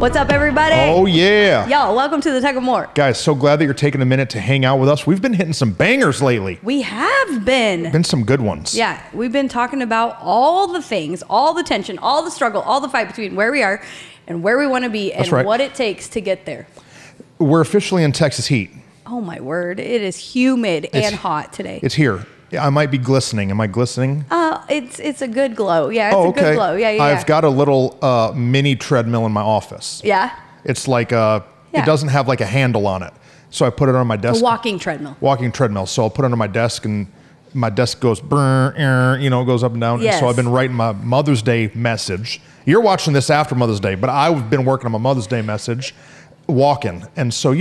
What's up, everybody? Oh, yeah. Yo, welcome to the Tug of More. Guys, so glad that you're taking a minute to hang out with us. We've been hitting some bangers lately. We have been. Been some good ones. Yeah, we've been talking about all the things, all the tension, all the struggle, all the fight between where we are and where we want to be and what it takes to get there. We're officially in Texas heat. Oh, my word. It is humid and hot today. It's here. I might be glistening. Am I glistening? It's a good glow. Yeah, it's a good glow. Yeah. I've got a little mini treadmill in my office. Yeah? It's like it doesn't have like a handle on it. So I put it on my desk. A walking treadmill. Walking treadmill. So I'll put it on my desk and my desk goes, goes up and down. Yes. And so I've been writing my Mother's Day message. You're watching this after Mother's Day, but I've been working on my Mother's Day message walking. And so,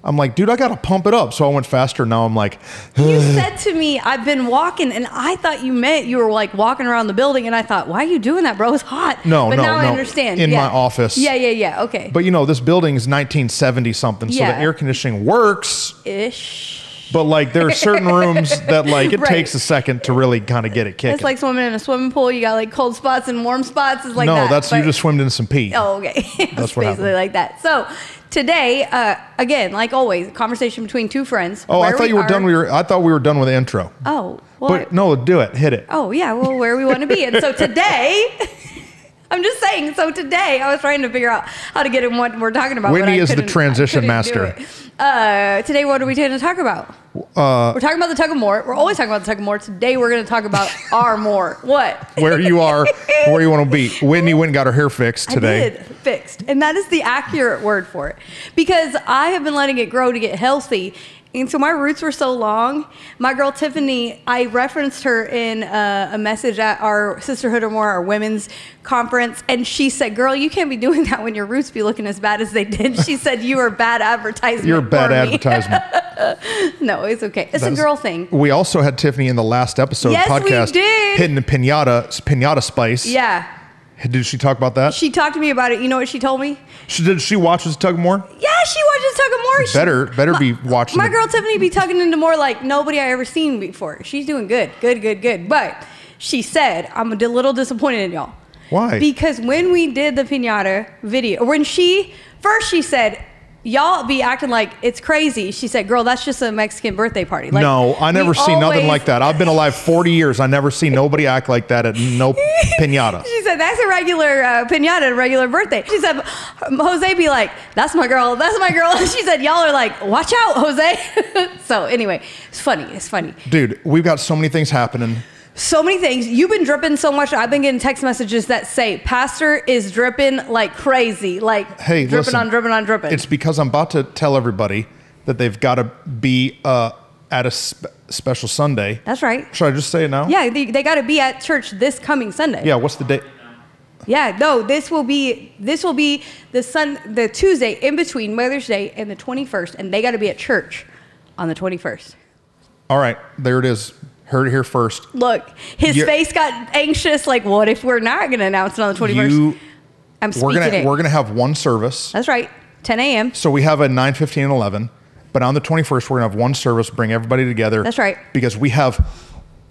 I'm like, dude, I got to pump it up. So I went faster. Now I'm like, you said to me, I've been walking, and I thought you meant you were like walking around the building, and I thought, why are you doing that, bro? It's hot. No. I understand. In my office. Yeah. Okay. But this building is 1970 something. So the air conditioning works. Ish. But like there are certain rooms that like it takes a second to really kind of get it kicking. It's like swimming in a swimming pool. You got like cold spots and warm spots. It's like no, you just swimmed in some pee. Oh, okay. That's what basically happened. Like that. So today, again, like always, conversation between two friends. Oh, I thought you were done. I thought we were done with the intro. Oh, well. But no, do it. Hit it. Oh, yeah. Well, where we want to be. And so today, I'm just saying. So today, I was trying to figure out how to get in what we're talking about. Whitney is the transition master. Today, what are we going to talk about? We're talking about the Tug of More. We're always talking about the Tug of More. Today, we're going to talk about our more. What? Where you are, where you want to be. Whitney went and got her hair fixed today. I did. Fixed. And that is the accurate word for it. Because I have been letting it grow to get healthy. And so my roots were so long. My girl Tiffany, I referenced her in a message at our Sisterhood or More, our women's conference. And she said, girl, you can't be doing that when your roots be looking as bad as they did. She said, you are bad advertisement. You're bad advertisement. No, it's okay. It's a girl thing. We also had Tiffany in the last episode podcast. We did. Hitting the pinata spice. Yeah. Did she talk about that? She talked to me about it. You know what she told me? Did she watch the Tug of More? Yeah, she watches Tug of More. Better be watching. My girl Tiffany be tugging into more like nobody I ever seen before. She's doing good. But she said, I'm a little disappointed in y'all. Why? Because when we did the pinata video, she said, y'all be acting like it's crazy. She said, girl, that's just a Mexican birthday party. Like, no, I never seen nothing like that. I've been alive 40 years. I never seen nobody act like that at no pinata. She said, that's a regular pinata, a regular birthday. She said, Jose be like, that's my girl. She said, y'all are like, watch out, Jose. So anyway, it's funny. Dude, we've got so many things happening. So many things. You've been dripping so much. I've been getting text messages that say, Pastor is dripping like crazy. Like, hey, dripping on dripping. It's because I'm about to tell everybody that they've got to be at a special Sunday. That's right. Should I just say it now? Yeah, they got to be at church this coming Sunday. Yeah, what's the date? Yeah, no, this will be the Tuesday in between Mother's Day and the 21st, and they got to be at church on the 21st. All right, there it is. Heard it here first. Look, his face got anxious. Like, what if we're not going to announce it on the 21st? I'm speaking it. We're going to have one service. That's right, 10 a.m. So we have a 9:15 and 11, but on the 21st we're going to have one service, bring everybody together. That's right. Because we have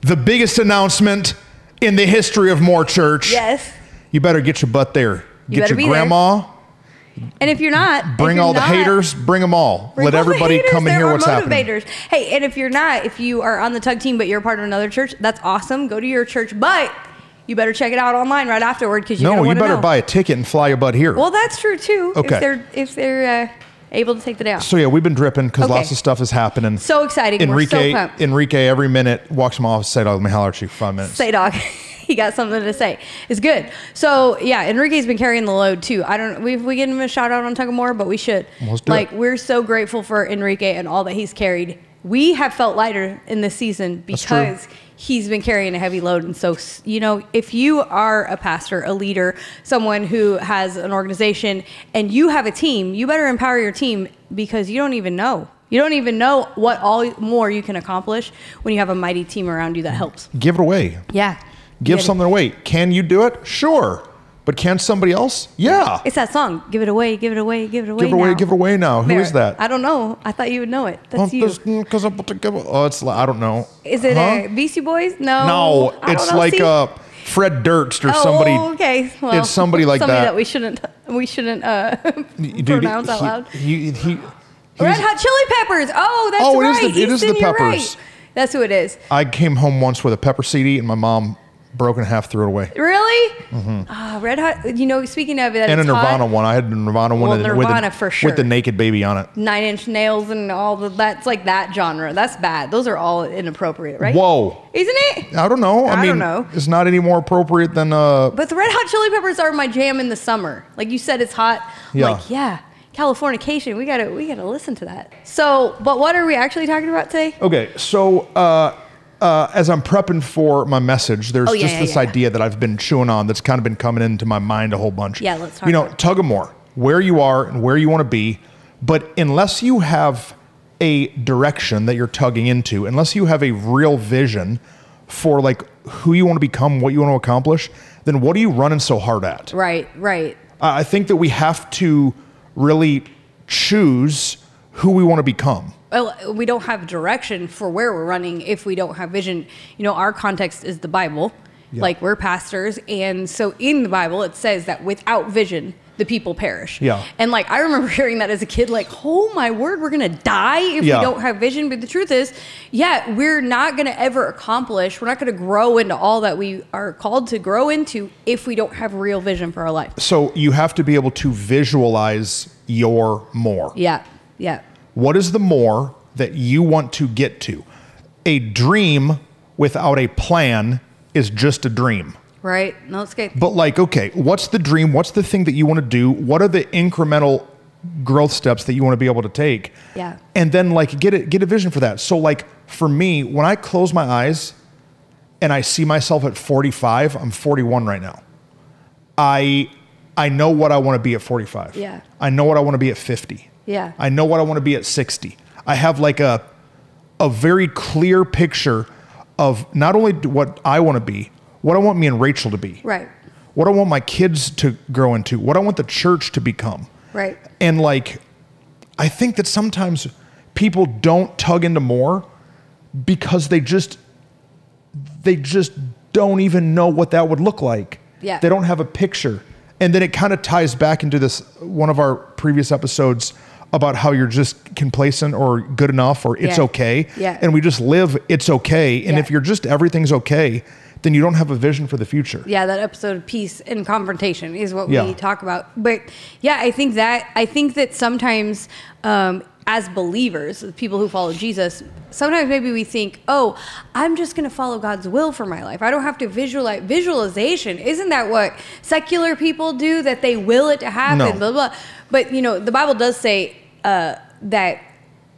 the biggest announcement in the history of More Church. Yes. You better get your butt there. Get your grandma. There. And if you're not, bring all the haters, bring them all. Let everybody come and hear what's happening. Hey, and if you are on the Tug team, but you're part of another church, that's awesome. Go to your church, but you better check it out online right afterward because you better buy a ticket and fly your butt here. Well, that's true too. Okay. If they're able to take the day off. So yeah, we've been dripping because lots of stuff is happening. So exciting. We're so pumped. Enrique every minute walks in my office, say, dog, let me holler at you for 5 minutes. Say, dog. He got something to say. It's good. So yeah, Enrique's been carrying the load too. We give him a shout out on Tug of More, but we should. We're so grateful for Enrique and all that he's carried. We have felt lighter in this season because he's been carrying a heavy load. And so, if you are a pastor, a leader, someone who has an organization and you have a team, you better empower your team because you don't even know. You don't even know what all more you can accomplish when you have a mighty team around you that helps. Give it away. Yeah. Give something away. Can you do it? Sure. But can somebody else? Yeah. It's that song. Give it away, give it away, give it away. Give it away, now. give it away now. Who is that? I don't know. I thought you would know it. That's you. Because I don't know. Is it Beastie Boys? No. No. It's like Fred Durst or somebody. Oh, okay. Well, it's somebody like somebody that. we shouldn't Dude, pronounce out loud. Red Hot Chili Peppers. Oh, that's Oh, right. it is the Easton, you're Peppers. right. That's who it is. I came home once with a pepper CD, and my mom broke in half, threw it away. Really? Red Hot. You know, speaking of that, And a it's Nirvana hot. one. I had the Nirvana one Well, with, Nirvana for sure. with the naked baby on it. 9 Inch Nails and all of that's like that genre. That's bad. Those are all inappropriate, right? Whoa. Isn't it? I don't know. I mean, don't know. It's not any more appropriate than But the Red Hot Chili Peppers are my jam in the summer. Like you said, it's hot. Yeah. Like, yeah. Californication. We gotta listen to that. So, but what are we actually talking about today? Okay, so as I'm prepping for my message, there's this idea that I've been chewing on that's kind of been coming into my mind a whole bunch. Yeah, let's talk about it. Tug of war, where you are and where you want to be, but unless you have a direction that you're tugging into, unless you have a real vision for like who you want to become, what you want to accomplish, then what are you running so hard at? Right. I think that we have to really choose who we want to become. Well, we don't have direction for where we're running if we don't have vision. You know, our context is the Bible. Yeah. Like we're pastors, and so in the Bible it says that without vision the people perish. Yeah. And like I remember hearing that as a kid, like, oh my word, we're gonna die if we don't have vision. But the truth is, we're not gonna ever accomplish, we're not gonna grow into all that we are called to grow into if we don't have real vision for our life. So you have to be able to visualize your more. Yeah. What is the more that you want to get to? A dream without a plan is just a dream. Right. No, it's good. But like, okay, what's the dream? What's the thing that you want to do? What are the incremental growth steps that you want to be able to take? Yeah. And then like get a vision for that. So like for me, when I close my eyes and I see myself at 45, I'm 41 right now. I know what I want to be at 45. Yeah. I know what I want to be at 50. Yeah. I know what I want to be at 60. I have like a very clear picture of not only what I want to be, what I want me and Rachel to be. Right. What I want my kids to grow into, what I want the church to become. Right. And like, I think that sometimes people don't tug into more because they just don't even know what that would look like. Yeah. They don't have a picture. And then it kind of ties back into this, one of our previous episodes about how you're just complacent or good enough or it's okay. Yeah. And we just live, it's okay. And if you're just, everything's okay, then you don't have a vision for the future. Yeah, that episode of Peace and Confrontation is what we talk about. But yeah, I think that sometimes as believers, people who follow Jesus, sometimes maybe we think, oh, I'm just going to follow God's will for my life. I don't have to visualize. Visualization, isn't that what secular people do, that they will it to happen, No. blah, blah. But, you know, the Bible does say that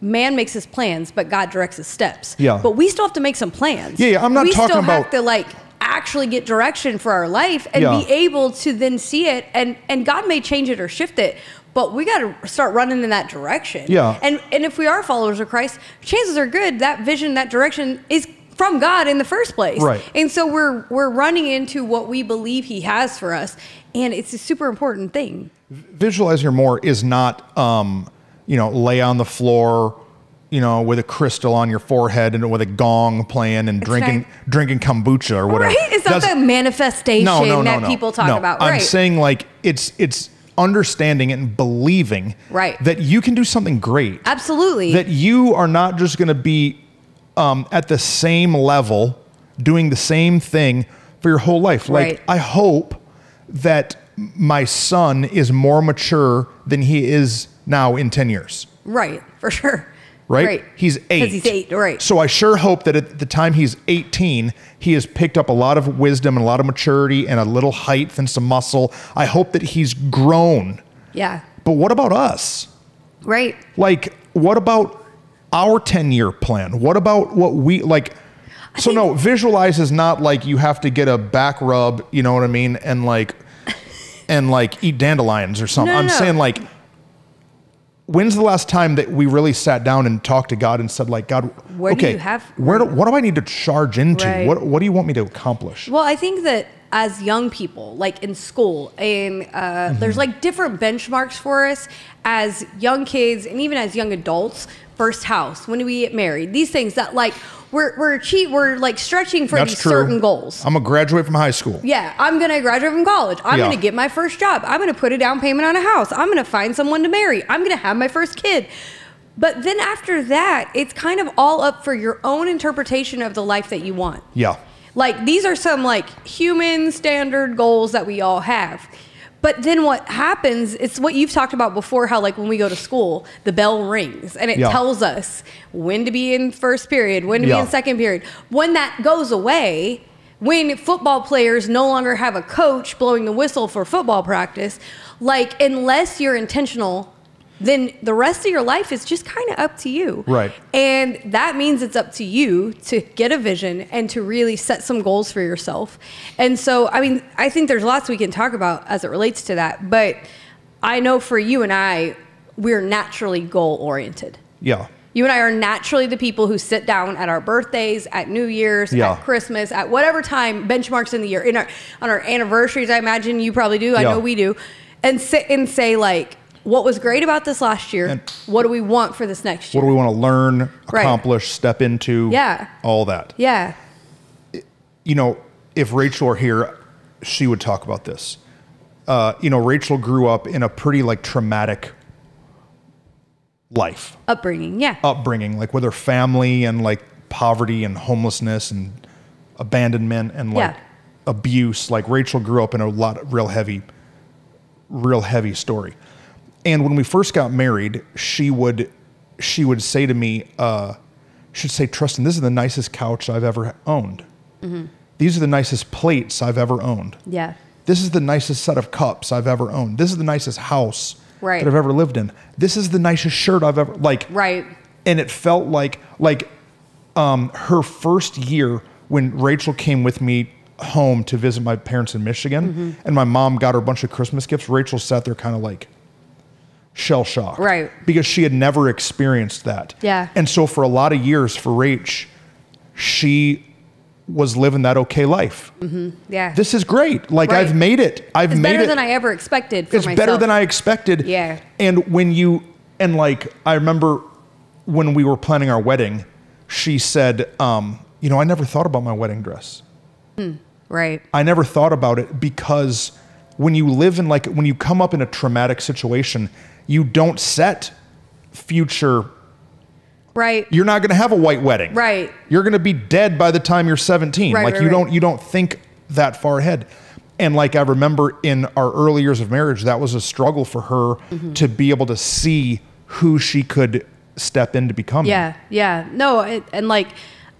man makes his plans, but God directs his steps. Yeah. But we still have to make some plans. Yeah, I'm not we talking still about- have to like actually get direction for our life and be able to then see it, and God may change it or shift it, but we got to start running in that direction. Yeah. And if we are followers of Christ, chances are good that vision, that direction is from God in the first place. Right. And so we're running into what we believe He has for us, and it's a super important thing. Visualize your more is not, lay on the floor, with a crystal on your forehead and with a gong playing and drinking kombucha or whatever. Right? It's not the manifestation that people talk about. Right. I'm saying like it's understanding and believing that you can do something great. Absolutely. That you are not just going to be at the same level doing the same thing for your whole life. Like I hope that my son is more mature than he is now in 10 years. Right. For sure. Right? He's 8. Because he's 8, right. So I sure hope that at the time he's 18, he has picked up a lot of wisdom and a lot of maturity and a little height and some muscle. I hope that he's grown. Yeah. But what about us? Right. Like, what about our 10-year plan? What about what we, like, visualize is not like you have to get a back rub, you know what I mean? And like eat dandelions or something. I'm saying like, when's the last time that we really sat down and talked to God and said, like, God, what do you have? What do I need to charge into? Right. What do you want me to accomplish? Well, I think that as young people, like in school, and there's like different benchmarks for us as young kids and even as young adults. First house, when do we get married? These things that like we're like stretching for these certain goals. I'm gonna graduate from high school. Yeah, I'm gonna graduate from college. I'm gonna get my first job. I'm gonna put a down payment on a house. I'm gonna find someone to marry. I'm gonna have my first kid. But then after that, it's kind of all up for your own interpretation of the life that you want. Yeah. Like these are some like human standard goals that we all have. But then what happens, it's what you've talked about before, how like when we go to school, the bell rings and it tells us when to be in first period, when to be in second period. When that goes away, when football players no longer have a coach blowing the whistle for football practice, like unless you're intentional, then the rest of your life is just kind of up to you. Right. And that means it's up to you to get a vision and to really set some goals for yourself. And so, I mean, I think there's lots we can talk about as it relates to that. But I know for you and I, we're naturally goal oriented. Yeah. You and I are naturally the people who sit down at our birthdays, at New Year's, at Christmas, at whatever time, benchmarks in the year, on our anniversaries, I imagine you probably do. I know we do. And sit and say like, what was great about this last year? And what do we want for this next year? What do we want to learn, accomplish, step into? Yeah. All that. Yeah. You know, if Rachel were here, she would talk about this. You know, Rachel grew up in a pretty like traumatic life. Upbringing, yeah. Upbringing, like with her family and like poverty and homelessness and abandonment and like abuse. Like Rachel grew up in a lot of real heavy story. And when we first got married, she would say to me, she'd say, Tristan, this is the nicest couch I've ever owned. Mm-hmm. These are the nicest plates I've ever owned. Yeah. This is the nicest set of cups I've ever owned. This is the nicest house that I've ever lived in. This is the nicest shirt I've ever, like. Right. And it felt like her first year when Rachel came with me home to visit my parents in Michigan, and my mom got her a bunch of Christmas gifts, Rachel sat there kind of like, shell shocked. Right. Because she had never experienced that. Yeah. And so for a lot of years for Rach, she was living that okay life. Mm-hmm. Yeah. This is great. Like I've made it. It's better than I ever expected for myself. It's better than I expected. Yeah. And I remember when we were planning our wedding, she said, you know, I never thought about my wedding dress. Right. I never thought about it because when you when you come up in a traumatic situation, you don't set future. Right. You're not going to have a white wedding. Right. You're going to be dead by the time you're 17. Right, you don't think that far ahead. And like I remember in our early years of marriage, that was a struggle for her to be able to see who she could step into becoming. Yeah. Yeah. No, and like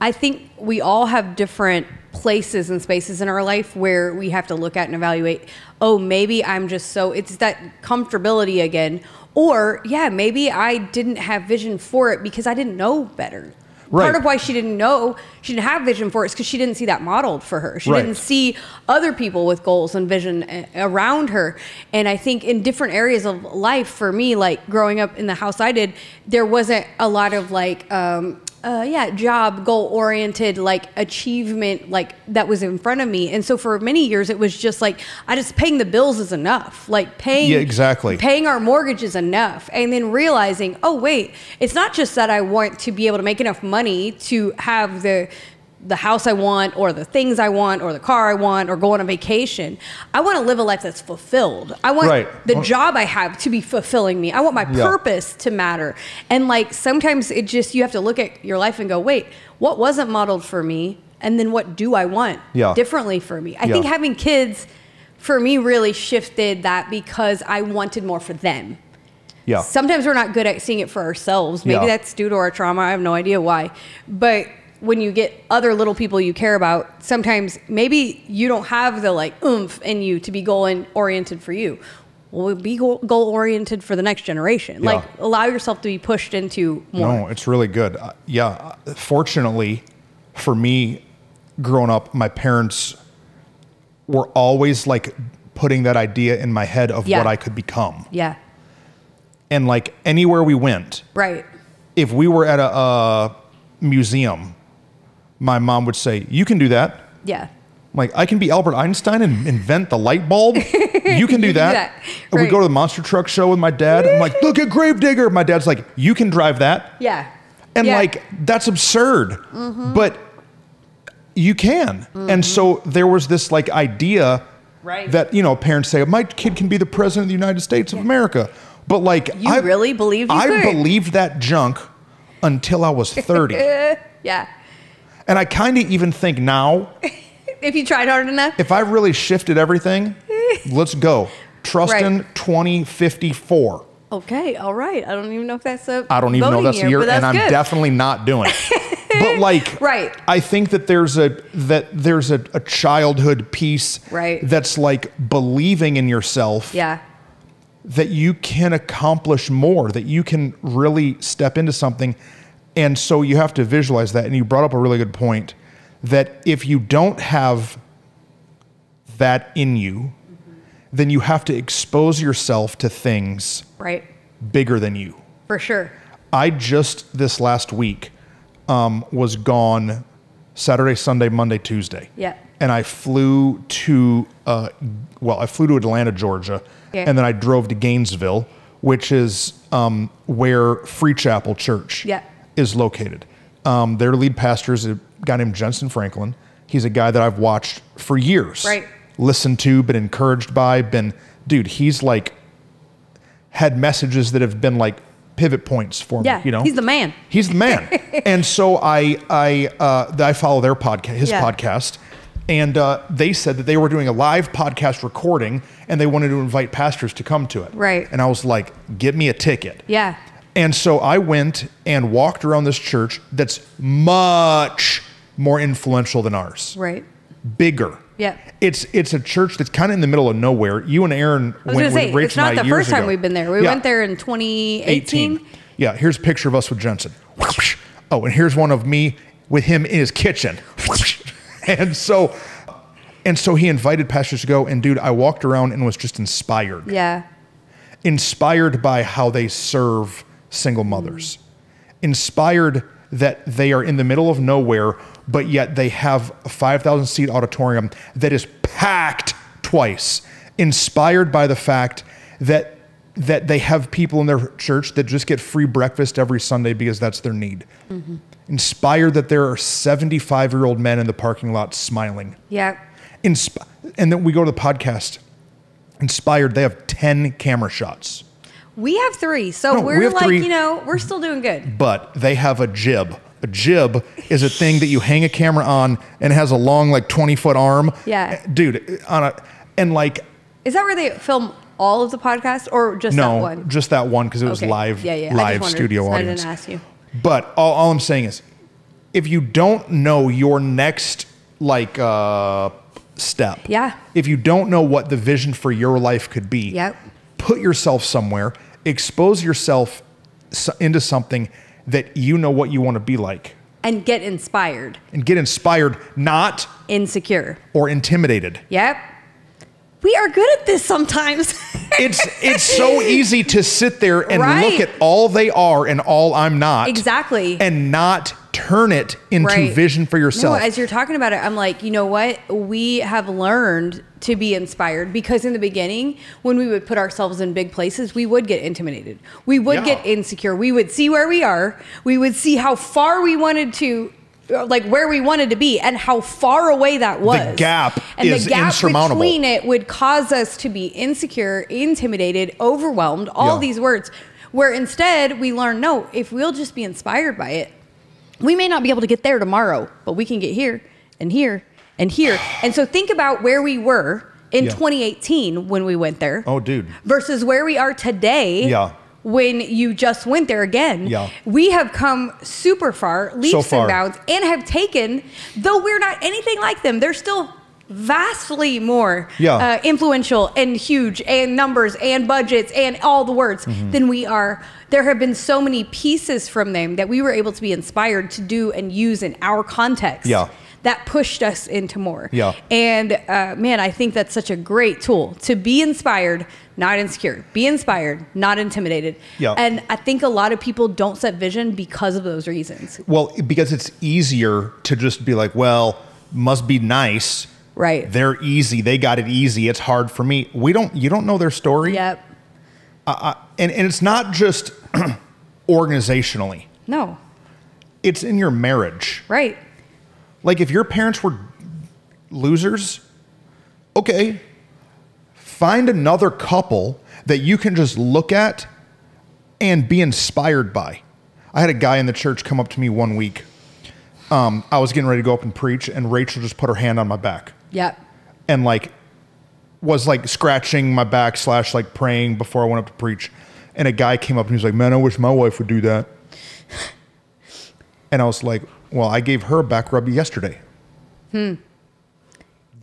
I think we all have different places and spaces in our life where we have to look at and evaluate, oh, maybe I'm just it's that comfortability again. Or, yeah, maybe I didn't have vision for it because I didn't know better. Right. Part of why she didn't have vision for it is because she didn't see that modeled for her. She didn't see other people with goals and vision around her. And I think in different areas of life, for me, like growing up in the house I did, there wasn't a lot of like, job goal oriented, like achievement, like that was in front of me. And so for many years, it was just like, paying the bills is enough. Like paying our mortgage is enough. And then realizing, oh, wait, it's not just that I want to be able to make enough money to have the house I want or the things I want or the car I want or go on a vacation. I want to live a life that's fulfilled. I want the job I have to be fulfilling me. I want my purpose to matter. And like sometimes you have to look at your life and go, wait, what wasn't modeled for me? And then what do I want differently for me? I think having kids for me really shifted that because I wanted more for them. Yeah. Sometimes we're not good at seeing it for ourselves. Maybe that's due to our trauma. I have no idea why. But when you get other little people you care about, sometimes maybe you don't have the like oomph in you to be goal oriented for you. Well, be goal oriented for the next generation. Yeah. Like allow yourself to be pushed into more. No, it's really good. Fortunately for me, growing up, my parents were always like putting that idea in my head of what I could become. Yeah. And like anywhere we went, if we were at a museum, my mom would say, you can do that. Yeah. like, I can be Albert Einstein and invent the light bulb. You can do that. Right. We go to the monster truck show with my dad. I'm like, look at Gravedigger. My dad's like, you can drive that. Yeah. And like, that's absurd. But you can. And so there was this like idea that, you know, parents say, my kid can be the president of the United States of America. But like, you really believed you I could? believed that junk until I was 30. Yeah. And I kind of even think now, if you tried hard enough. if I really shifted everything, let's go. Trustin 2054. Okay, all right. I don't even know if that's I don't even know that's a year, and I'm good. definitely not doing it. But like, I think that there's a childhood piece that's like believing in yourself. Yeah. That you can accomplish more, that you can really step into something. And so you have to visualize that. And you brought up a really good point that if you don't have that in you, then you have to expose yourself to things bigger than you. For sure. I just this last week was gone Saturday, Sunday, Monday, Tuesday. Yeah. And I flew to Atlanta, Georgia. Yeah. And then I drove to Gainesville, which is where Free Chapel Church is located. Their lead pastor is a guy named Jensen Franklin. He's a guy that I've watched for years. Listened to, been encouraged by, he's like had messages that have been like pivot points for me. You know, he's the man. He's the man. And so I follow their podcast, his podcast. And they said that they were doing a live podcast recording and they wanted to invite pastors to come to it. And I was like, get me a ticket. Yeah. And so I went and walked around this church that's much more influential than ours. Bigger. Yeah. It's a church that's kind of in the middle of nowhere. You and Aaron went with Rachel and I years ago. It's not the first time we've been there. We went there in 2018. Yeah, here's a picture of us with Jensen. Oh, and here's one of me with him in his kitchen. And so he invited pastors to go, and dude, I walked around and was just inspired. Yeah. Inspired by how they serve single mothers. Inspired that they are in the middle of nowhere, but yet they have a 5,000 seat auditorium that is packed twice. Inspired by the fact that they have people in their church that just get free breakfast every Sunday because that's their need. Inspired that there are 75-year-old men in the parking lot smiling. Yeah. And then we go to the podcast. Inspired, they have 10 camera shots. We have 3, so we're like, 3, we're still doing good. But they have a jib. A jib is a thing that you hang a camera on and it has a long, like 20-foot arm. Yeah. Dude, is that where they film all of the podcasts or just that one? No, just that one because it was live studio audience. I didn't ask you. But all I'm saying is, if you don't know your next step, if you don't know what the vision for your life could be, put yourself somewhere, expose yourself into something that you know what you want to be like. And get inspired. Not insecure. Or intimidated. Yep. We are good at this sometimes. It's so easy to sit there and look at all they are and all I'm not. Exactly. And not turn it into vision for yourself. No, as you're talking about it, I'm like, you know what? We have learned to be inspired because in the beginning, when we would put ourselves in big places, we would get intimidated. We would get insecure. We would see where we are. We would see how far we wanted to, like where we wanted to be and how far away that was. The gap is insurmountable. Between it would cause us to be insecure, intimidated, overwhelmed, all these words. Where instead we learn, no, if we'll just be inspired by it, we may not be able to get there tomorrow, but we can get here and here and here. And so think about where we were in 2018 when we went there. Oh, dude. Versus where we are today. When you just went there again. We have come super far, leaps and bounds, and have taken, though we're not anything like them, they're still vastly more influential and huge and numbers and budgets and all the words than we are. There have been so many pieces from them that we were able to be inspired to do and use in our context that pushed us into more. And man, I think that's such a great tool to be inspired, not insecure. Be inspired, not intimidated. And I think a lot of people don't set vision because of those reasons. Well, because it's easier to just be like, well, must be nice Right. They're easy. They got it easy. It's hard for me. You don't know their story. Yep. And it's not just organizationally. No. It's in your marriage. Right. Like if your parents were losers, okay, find another couple that you can just look at and be inspired by. I had a guy in the church come up to me one week. I was getting ready to go up and preach, and Rachel just put her hand on my back. Yep. And was scratching my back / like praying before I went up to preach. And a guy came up and he was like, man, I wish my wife would do that. And I was like, well, I gave her a back rub yesterday.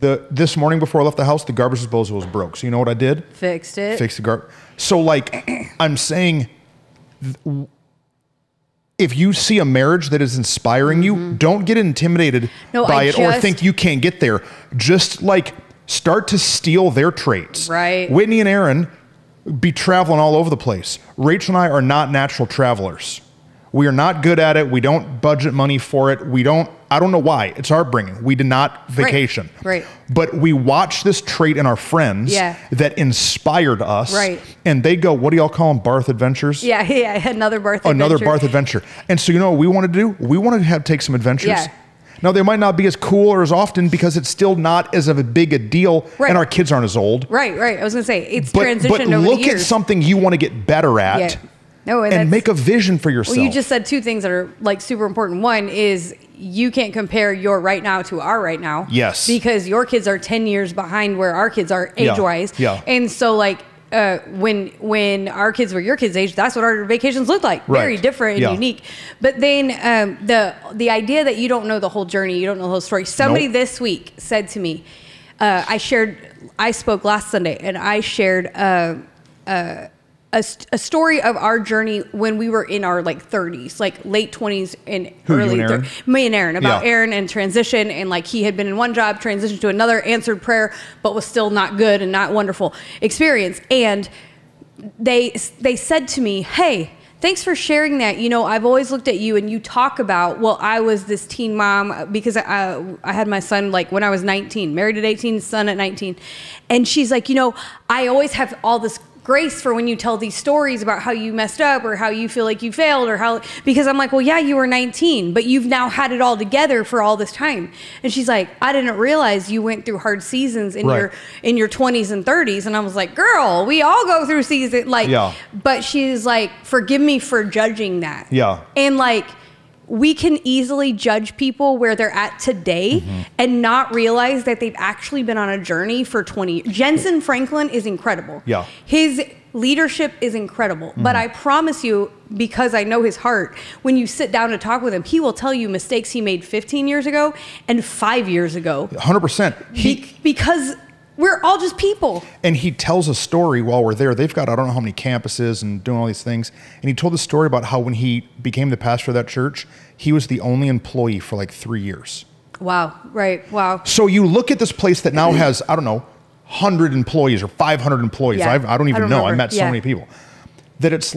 This morning before I left the house, the garbage disposal was broke. So you know what I did? Fixed it. Fixed the garbage. So I'm saying, if you see a marriage that is inspiring you, don't get intimidated by it or think you can't get there. Just start to steal their traits. Right. Whitney and Aaron be traveling all over the place. Rachel and I are not natural travelers. We are not good at it. We don't budget money for it. I don't know why. It's our bringing. We did not vacation. Right. But we watched this trait in our friends that inspired us. Right. And they go, what do y'all call them? Barth Adventures? Yeah. Another Barth adventure. Another Barth adventure. And so you know what we want to do? We want to take some adventures. Yeah. Now, they might not be as cool or as often because it's still not as of a big a deal, and our kids aren't as old. Right. I was going to say, it's transitioned over the years. But look at something you want to get better at. Yeah. No, and make a vision for yourself. Well, you just said two things that are super important. One is you can't compare your right now to our right now. Yes. Because your kids are 10 years behind where our kids are age-wise. Yeah. And so when our kids were your kids' age, that's what our vacations looked like. Right. Very different and unique. But then the idea that you don't know the whole journey, you don't know the whole story. Somebody this week said to me, I spoke last Sunday and I shared a story of our journey when we were in our 30s, late 20s and early 30s. Me and Aaron, about Aaron and transition, and he had been in one job, transitioned to another, answered prayer, but was still not good and not wonderful experience. And they said to me, hey, thanks for sharing that. You know, I've always looked at you and you talk about, well, I was this teen mom because I had my son when I was 19, married at 18, son at 19. And she's like, I always have all this grace for when you tell these stories about how you messed up or how you feel like you failed because I'm like, well, yeah, you were 19, but you've now had it all together for all this time. And she's like, I didn't realize you went through hard seasons in your 20s and 30s. And I was like, girl, we all go through seasons. But she's like, forgive me for judging that. Yeah. And we can easily judge people where they're at today and not realize that they've actually been on a journey for 20 years. Jensen Franklin is incredible. Yeah. His leadership is incredible. But I promise you, because I know his heart, when you sit down to talk with him, he will tell you mistakes he made 15 years ago and 5 years ago. 100%. Because we're all just people. And he tells a story while we're there. They've got, I don't know how many campuses and doing all these things. And he told the story about how when he became the pastor of that church, he was the only employee for 3 years. Wow. Right. Wow. So you look at this place that now has, I don't know, 100 employees or 500 employees. Yeah. I don't even know. I met so many people. That it's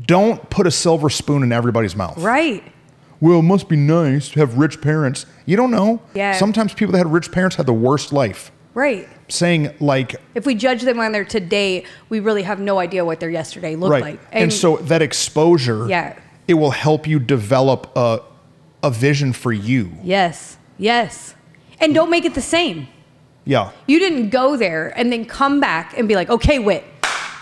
don't put a silver spoon in everybody's mouth. Right. Well, it must be nice to have rich parents. You don't know. Yeah. Sometimes people that had rich parents had the worst life. Right. Saying if we judge them on their today, we really have no idea what their yesterday looked like. And so that exposure, it will help you develop a vision for you. Yes. And don't make it the same. Yeah. You didn't go there and then come back and be like, okay, Whit,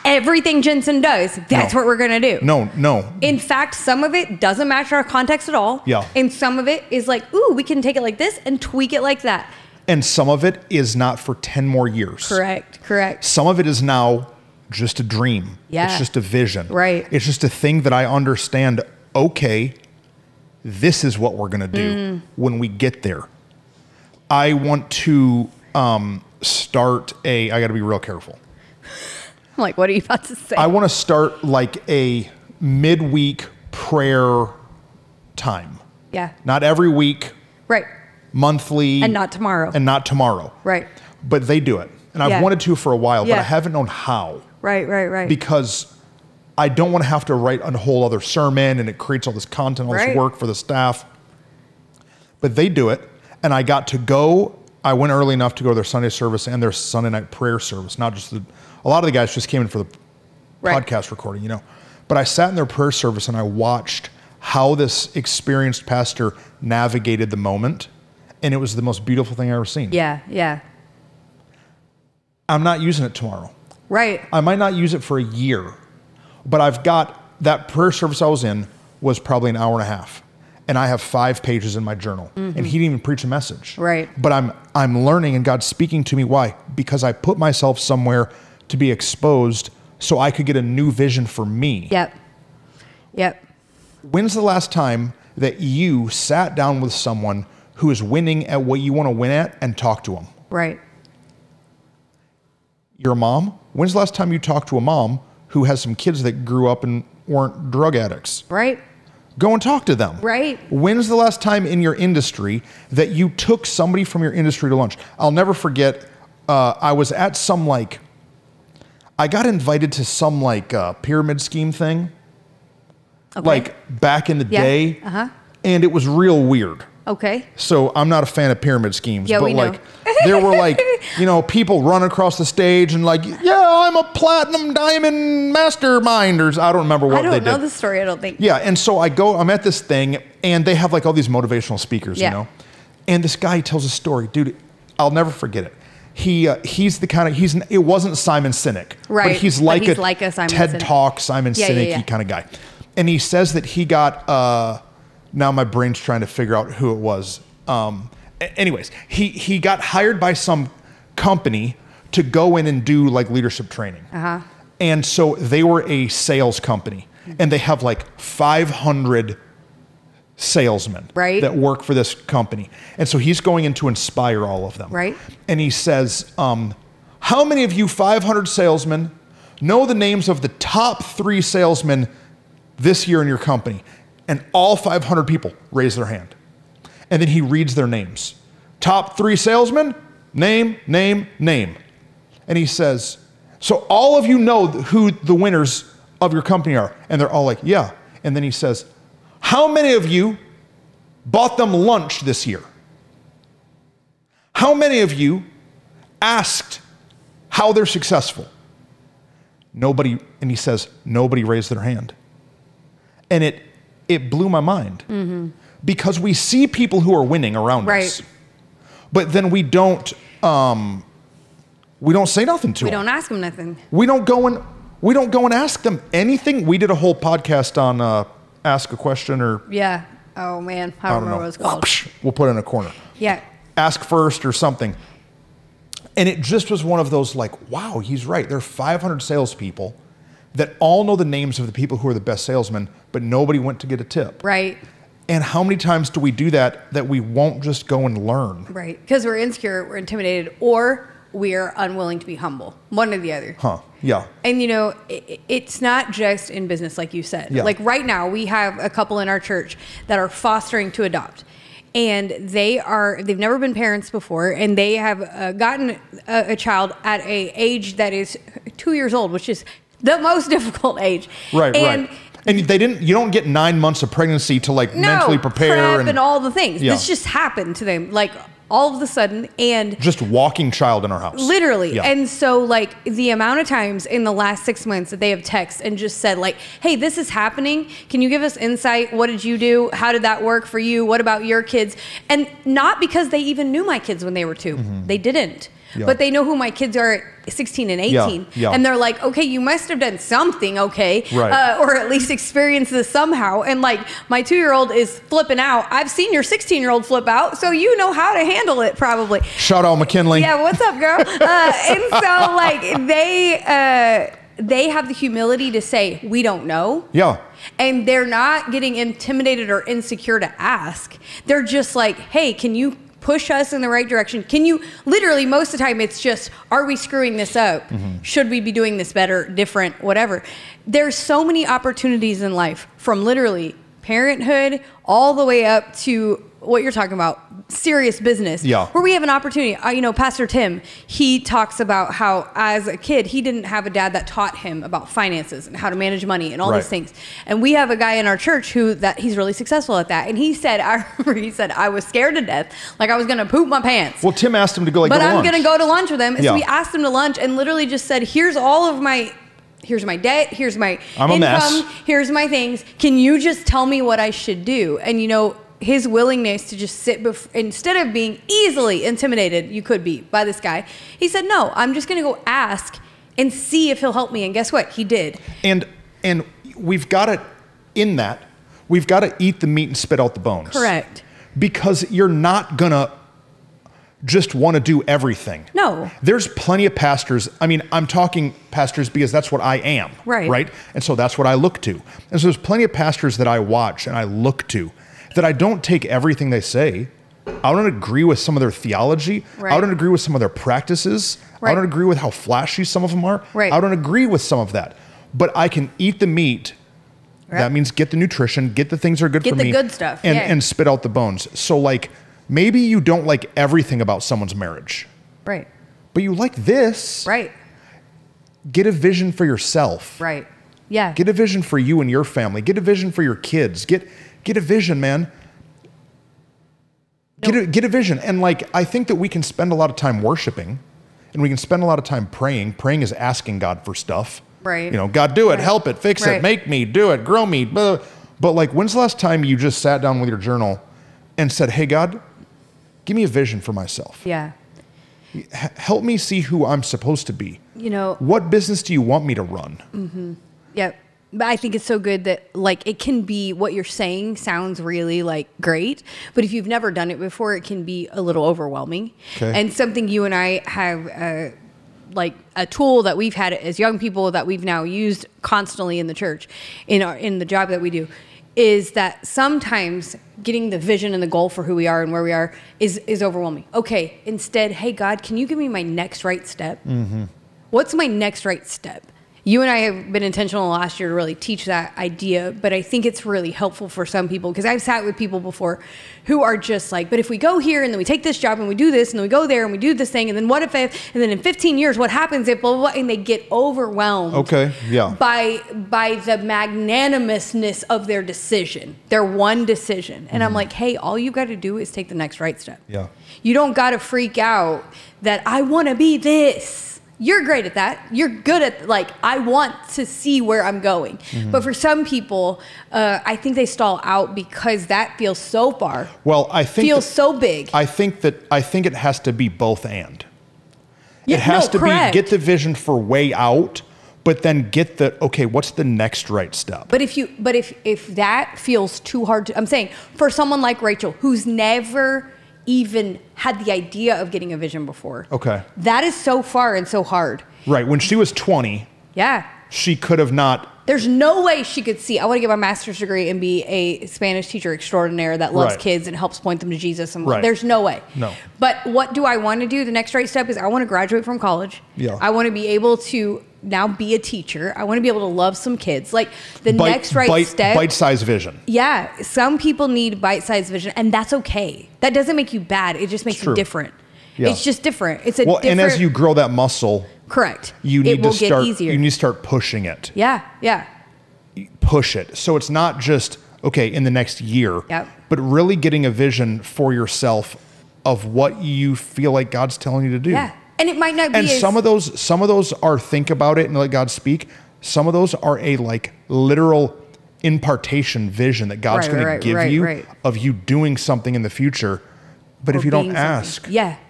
everything Jensen does, that's what we're going to do. No. In fact, some of it doesn't match our context at all. Yeah. And some of it is ooh, we can take it like this and tweak it like that. And some of it is not for 10 more years. Correct. Some of it is now just a dream. Yeah. It's just a vision. Right. It's just a thing that I understand, okay, this is what we're going to do when we get there. I want to start I got to be real careful. I'm like, what are you about to say? I want to start a midweek prayer time. Yeah. Not every week. Right. Monthly. And not tomorrow. Right. But they do it. And I've wanted to for a while, but I haven't known how. Right. Because I don't want to have to write a whole other sermon and it creates all this content, all this work for the staff. But they do it. And I got to go I went early enough to go to their Sunday service and their Sunday night prayer service. Not just a lot of the guys just came in for the podcast recording, you know. But I sat in their prayer service and I watched how this experienced pastor navigated the moment. And it was the most beautiful thing I've ever seen. Yeah, yeah. I'm not using it tomorrow. Right. I might not use it for a year, but I've got that prayer service I was in was probably an hour and a half. And I have 5 pages in my journal. And he didn't even preach a message. Right. But I'm learning and God's speaking to me. Why? Because I put myself somewhere to be exposed so I could get a new vision for me. Yep. When's the last time that you sat down with someone who is winning at what you want to win at and talk to them? Right. Your mom? When's the last time you talked to a mom who has some kids that grew up and weren't drug addicts? Right. Go and talk to them. Right. When's the last time in your industry that you took somebody from your industry to lunch? I'll never forget, I was at some I got invited to some pyramid scheme thing. Okay. Like back in the day. And it was real weird. Okay. So I'm not a fan of pyramid schemes, yeah, but we know. There were people run across the stage and I'm a platinum diamond mastermind, or I don't remember what they did. I don't know the story, I don't think. Yeah, and so I'm at this thing and they have all these motivational speakers, you know. And this guy tells a story, dude, I'll never forget it. He's the kind of, it wasn't Simon Sinek, right? But he's like a Simon TED Sinek. Talk, Simon Sinek kind of guy. And he says that he got, now my brain's trying to figure out who it was. Anyways, he got hired by some company to go in and do leadership training. And so they were a sales company and they have 500 salesmen that work for this company. And so he's going in to inspire all of them. Right. And he says, how many of you 500 salesmen know the names of the top 3 salesmen this year in your company? And all 500 people raise their hand. And then he reads their names. Top 3 salesmen, name, name, name. And he says, so all of you know who the winners of your company are. And they're all yeah. And then he says, how many of you bought them lunch this year? How many of you asked how they're successful? Nobody. And he says, nobody raised their hand. And it blew my mind because we see people who are winning around us, but then we don't say nothing to them. We don't ask them nothing. We don't go and ask them anything. We did a whole podcast on ask a question or Oh man, I don't remember what it's called. We'll put it in a corner. Yeah. Ask first or something. And it just was one of those wow, he's right. There are 500 salespeople that all know the names of the people who are the best salesmen, but nobody went to get a tip. Right. And how many times do we do that we won't just go and learn? Right. Because we're insecure, we're intimidated, or we're unwilling to be humble. One or the other. Yeah. And it's not just in business, like you said. Yeah. Right now, we have a couple in our church that are fostering to adopt. And they've never been parents before, and they have gotten a child at an age that is 2 years old, which is the most difficult age. Right. And you don't get 9 months of pregnancy to mentally prepare and all the things. Yeah. This just happened to them all of a sudden, and just walking child in our house. Literally. Yeah. And so the amount of times in the last 6 months that they have texted and just said hey, this is happening. Can you give us insight? What did you do? How did that work for you? What about your kids? And not because they even knew my kids when they were 2. They didn't. Yeah. But they know who my kids are at 16 and 18. Yeah. And they're okay, you must have done something, okay? Right. Or at least experienced this somehow. And my 2-year-old is flipping out. I've seen your 16-year-old flip out, so you know how to handle it probably. Shout out McKinley. Yeah, what's up, girl? And so they have the humility to say, we don't know. Yeah. And they're not getting intimidated or insecure to ask. They're just hey, can you push us in the right direction? Can you, literally most of the time it's just, are we screwing this up? Should we be doing this better, different, whatever? There's so many opportunities in life, from literally parenthood all the way up to what you're talking about, serious business, where we have an opportunity. Pastor Tim, he talks about how as a kid, he didn't have a dad that taught him about finances and how to manage money and all these things. And we have a guy in our church he's really successful at that. And he said, I was scared to death. Like I was going to poop my pants. Well, Tim asked him to go but I'm going to go to lunch with him. And so we asked him to lunch and literally just said, here's my debt, here's my income, here's my things. Can you just tell me what I should do? And his willingness to just sit instead of being easily intimidated, you could be, by this guy, he said, no, I'm just going to go ask and see if he'll help me. And guess what? He did. And we've got to, we've got to eat the meat and spit out the bones. Correct. Because you're not going to just want to do everything. No. There's plenty of pastors. I mean, I'm talking pastors because that's what I am. Right. And so that's what I look to. And so there's plenty of pastors that I watch and I look to that I don't take everything they say. I don't agree with some of their theology. I don't agree with some of their practices. I don't agree with how flashy some of them are. I don't agree with some of that. But I can eat the meat. That means get the nutrition, get the things that are good for me. Get the good stuff. And spit out the bones. So like, maybe you don't like everything about someone's marriage. Right. But you like this. Right. Get a vision for yourself. Right. Yeah. Get a vision for you and your family. Get a vision for your kids. Get a vision, man. Get a vision. And like, I think that we can spend a lot of time worshiping and we can spend a lot of time praying. Praying is asking God for stuff. Right. God, do it, help it, fix it, make me, do it, grow me. Blah. But like, when's the last time you just sat down with your journal and said, hey, God, give me a vision for myself. Yeah. Help me see who I'm supposed to be. What business do you want me to run? Mm-hmm. Yep. But I think it's so good that like it can be what you're saying sounds really like great, but if you've never done it before, it can be a little overwhelming. Okay. And something you and I have like a tool that we've had as young people that we've now used constantly in the church, in the job that we do, is that sometimes getting the vision and the goal for who we are and where we are is overwhelming. Okay, instead, hey, God, can you give me my next right step? Mm-hmm. What's my next right step? You and I have been intentional last year to really teach that idea, but I think it's really helpful for some people because I've sat with people before who are just like, but if we go here and then we take this job and we do this and then we go there and we do this thing and then what if, and then in 15 years, what happens if, blah, blah, blah, and they get overwhelmed by the magnanimousness of their decision, their one decision. And I'm like, hey, all you got to do is take the next right step. Yeah. You don't got to freak out that I want to be this. You're great at that. You're good at, like, I want to see where I'm going. Mm-hmm. But for some people, I think they stall out because that feels so far. Well, I think feels so big. I think it has to be both and. Yeah, it has to be get the vision for way out, but then get okay, what's the next right step? But if that feels too hard I'm saying for someone like Rachel, who's never even had the idea of getting a vision before. Okay. That is so far and so hard. Right. When she was 20, she could have not. There's no way she could see, I want to get my master's degree and be a Spanish teacher extraordinaire that loves kids and helps point them to Jesus. And there's no way. No. But what do I want to do? The next right step is I want to graduate from college. Yeah. I want to be able to now be a teacher. I want to be able to love some kids. Like the next right step. Bite-sized vision. Yeah. Some people need bite-sized vision and that's okay. That doesn't make you bad. It just makes you different. Yeah. It's just different. It's a different. And as you grow that muscle. Correct. You need to start. You need to start pushing it. Yeah. Yeah. Push it. So it's not just, okay, in the next year, but really getting a vision for yourself of what you feel like God's telling you to do. Yeah. And it might not be. And some of those are think about it and let God speak. Some of those are a like literal impartation vision that God's going to give you of you doing something in the future. But if you don't ask,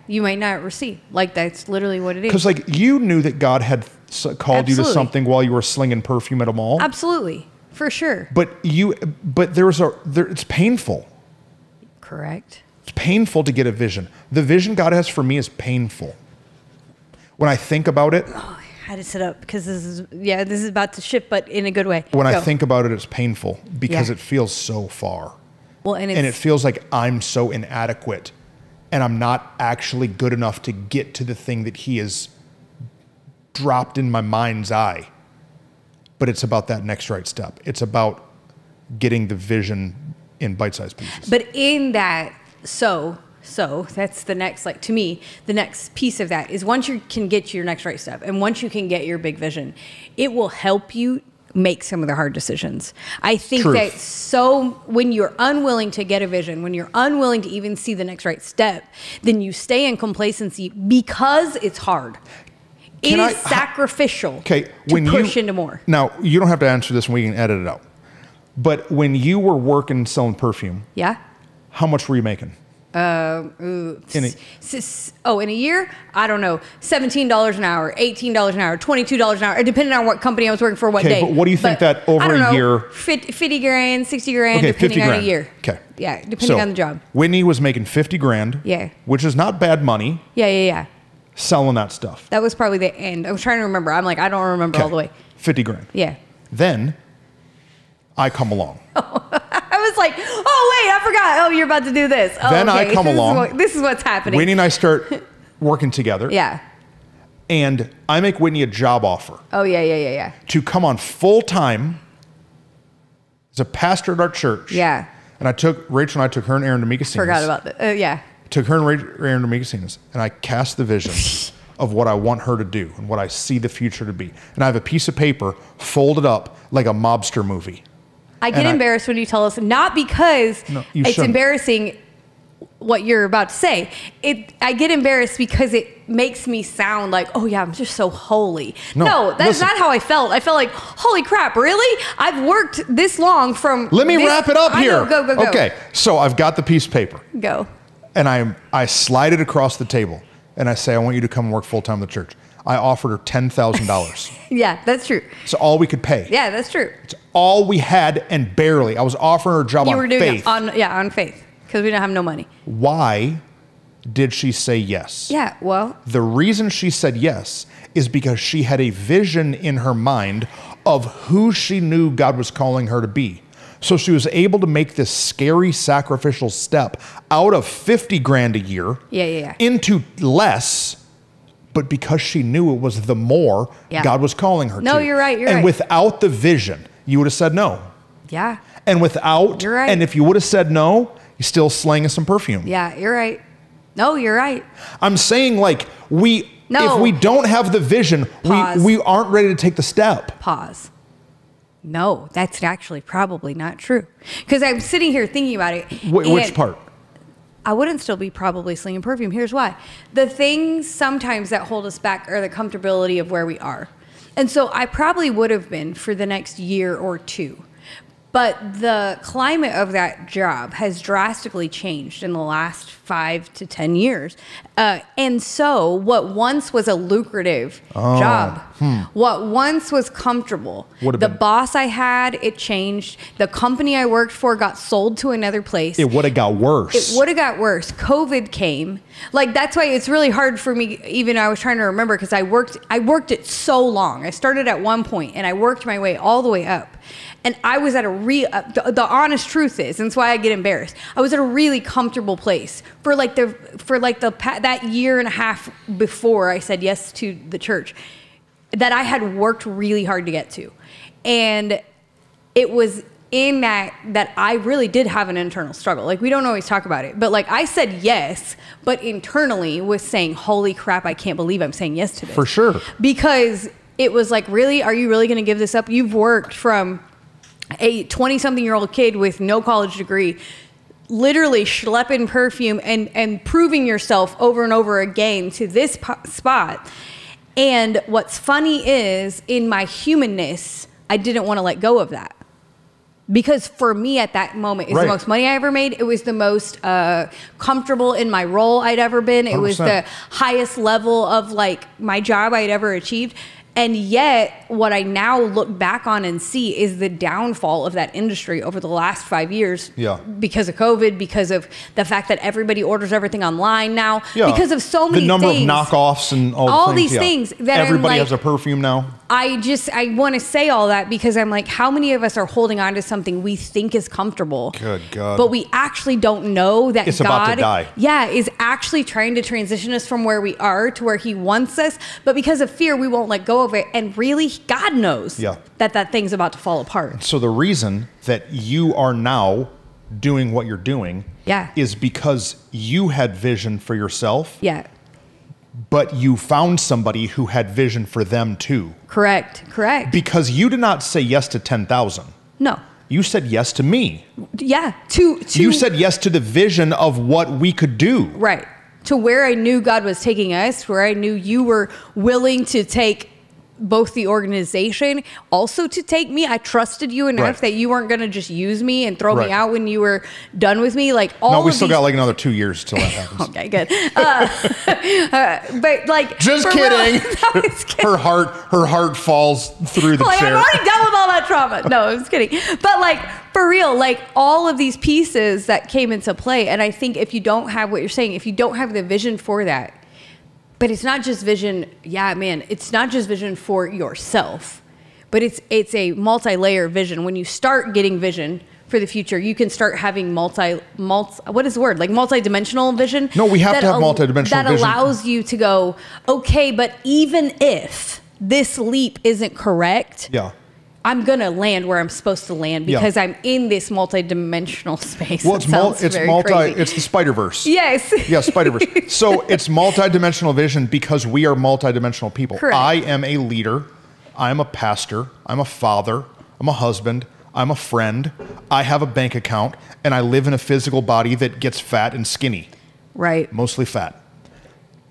you might not receive. Like that's literally what it is. Because like you knew that God had called you to something while you were slinging perfume at a mall. Absolutely, for sure. But it's painful. Correct. It's painful to get a vision. The vision God has for me is painful. When I think about it, I had to sit up because this is about to shift, but in a good way. When I think about it, it's painful because it feels so far. Well, and it feels like I'm so inadequate. And I'm not actually good enough to get to the thing that he has dropped in my mind's eye. But it's about that next right step. It's about getting the vision in bite-sized pieces. But in that, so that's the next, like, to me, the next piece of that is once you can get to your next right step and once you can get your big vision, it will help you make some of the hard decisions. I think that when you're unwilling to get a vision, when you're unwilling to even see the next right step, then you stay in complacency because it's hard. It is sacrificial to push into more. Now, you don't have to answer this and we can edit it out. But when you were working selling perfume, how much were you making? In a year, I don't know, $17 an hour, $18 an hour, $22 an hour, depending on what company I was working for, what day. But what do you think that over a year? 50 grand, 60 grand, depending on a year. Okay. Yeah, depending on the job. Whitney was making 50 grand. Yeah. Which is not bad money. Yeah. Selling that stuff. That was probably the end. I was trying to remember. I'm like, I don't remember all the way. 50 grand. Yeah. Then I come along. I was like, oh, wait, I forgot. Oh, you're about to do this. Oh, then I come along. This is what's happening. Whitney and I start working together. Yeah. And I make Whitney a job offer. Oh, yeah. To come on full time as a pastor at our church. Yeah. And Rachel and I took her and Aaron to Mekasinas. Forgot about that. Yeah. Took her and Aaron to Mekasinas. And I cast the vision of what I want her to do and what I see the future to be. And I have a piece of paper folded up like a mobster movie. I get embarrassed when you tell us, not because it's embarrassing what you're about to say. I get embarrassed because it makes me sound like, oh yeah, I'm just so holy. No, that's not how I felt. I felt like, holy crap, really? I've worked this long from Let me wrap it up here. Go. Okay, so I've got the piece of paper. Go. And I slide it across the table and I say, I want you to come work full time at the church. I offered her $10,000. Yeah, that's true. It's all we could pay. Yeah, that's true. It's all we had, and barely. I was offering her a job on faith. You were doing it on faith, because we didn't have no money. Why did she say yes? Yeah, well. The reason she said yes is because she had a vision in her mind of who she knew God was calling her to be. So she was able to make this scary sacrificial step out of 50 grand a year into less. But because she knew it was the more God was calling her to. No, you're right. And without the vision, you would have said no. Yeah. And without, you're right. And if you would have said no, you're still slanging some perfume. Yeah, you're right. No, you're right. I'm saying like if we don't have the vision, we aren't ready to take the step. Pause. No, that's actually probably not true. Because I'm sitting here thinking about it. Which part? I wouldn't still be probably slinging perfume. Here's why. The things sometimes that hold us back are the comfortability of where we are. And so I probably would have been for the next year or two. But the climate of that job has drastically changed in the last 5 to 10 years. And so what once was a lucrative job, what once was comfortable, the boss I had, it changed. The company I worked for got sold to another place. It would have got worse. It would have got worse. COVID came. Like, that's why it's really hard for me. Even I was trying to remember because I worked it so long. I started at one point and I worked my way all the way up. And I was at the honest truth is, and that's why I get embarrassed. I was at a really comfortable place for that year and a half before I said yes to the church that I had worked really hard to get to. And it was in that I really did have an internal struggle. Like, we don't always talk about it, but like I said yes, but internally was saying, holy crap, I can't believe I'm saying yes to this. For sure. Because it was like, really? Are you really going to give this up? You've worked from a 20-something-year-old kid with no college degree, literally schlepping perfume and proving yourself over and over again to this spot. And what's funny is, in my humanness, I didn't want to let go of that. Because for me at that moment, it's the most money I ever made. It was the most comfortable in my role I'd ever been. It 100%. Was the highest level of like my job I'd ever achieved. And yet, what I now look back on and see is the downfall of that industry over the last 5 years. Yeah. Because of COVID, because of the fact that everybody orders everything online now. Yeah. Because of so many things. The number of knockoffs and all these things. That everybody has a perfume now. I want to say all that because I'm like, how many of us are holding on to something we think is comfortable? Good God. But we actually don't know that it's God about to die. Yeah, is actually trying to transition us from where we are to where he wants us. But because of fear, we won't let go of it. And really, God knows that thing's about to fall apart. So the reason that you are now doing what you're doing is because you had vision for yourself. Yeah. But you found somebody who had vision for them too. Correct. Because you did not say yes to 10,000. No. You said yes to me. Yeah. You said yes to the vision of what we could do. Right. To where I knew God was taking us, where I knew you were willing to take both the organization, also to take me. I trusted you enough that you weren't going to just use me and throw me out when you were done with me. Like all. No, we still got like another 2 years till that happens. Okay, good. But like, just kidding. Kidding. Her heart falls through the chair. I'm already done with all that trauma. No, I was kidding. But like for real, like all of these pieces that came into play, and I think if you don't have what you're saying, if you don't have the vision for that. But it's not just vision. Yeah, man, it's not just vision for yourself, but it's a multi-layer vision. When you start getting vision for the future, you can start having what is the word? Like multi-dimensional vision? No, we have to have multi-dimensional vision. That allows you to go, okay, but even if this leap isn't correct, I'm going to land where I'm supposed to land because I'm in this multi-dimensional space. Well, it's the Spider-Verse. Yes. Yeah, Spider-Verse. So it's multi-dimensional vision because we are multi-dimensional people. Correct. I am a leader. I'm a pastor. I'm a father. I'm a husband. I'm a friend. I have a bank account, and I live in a physical body that gets fat and skinny. Right. Mostly fat.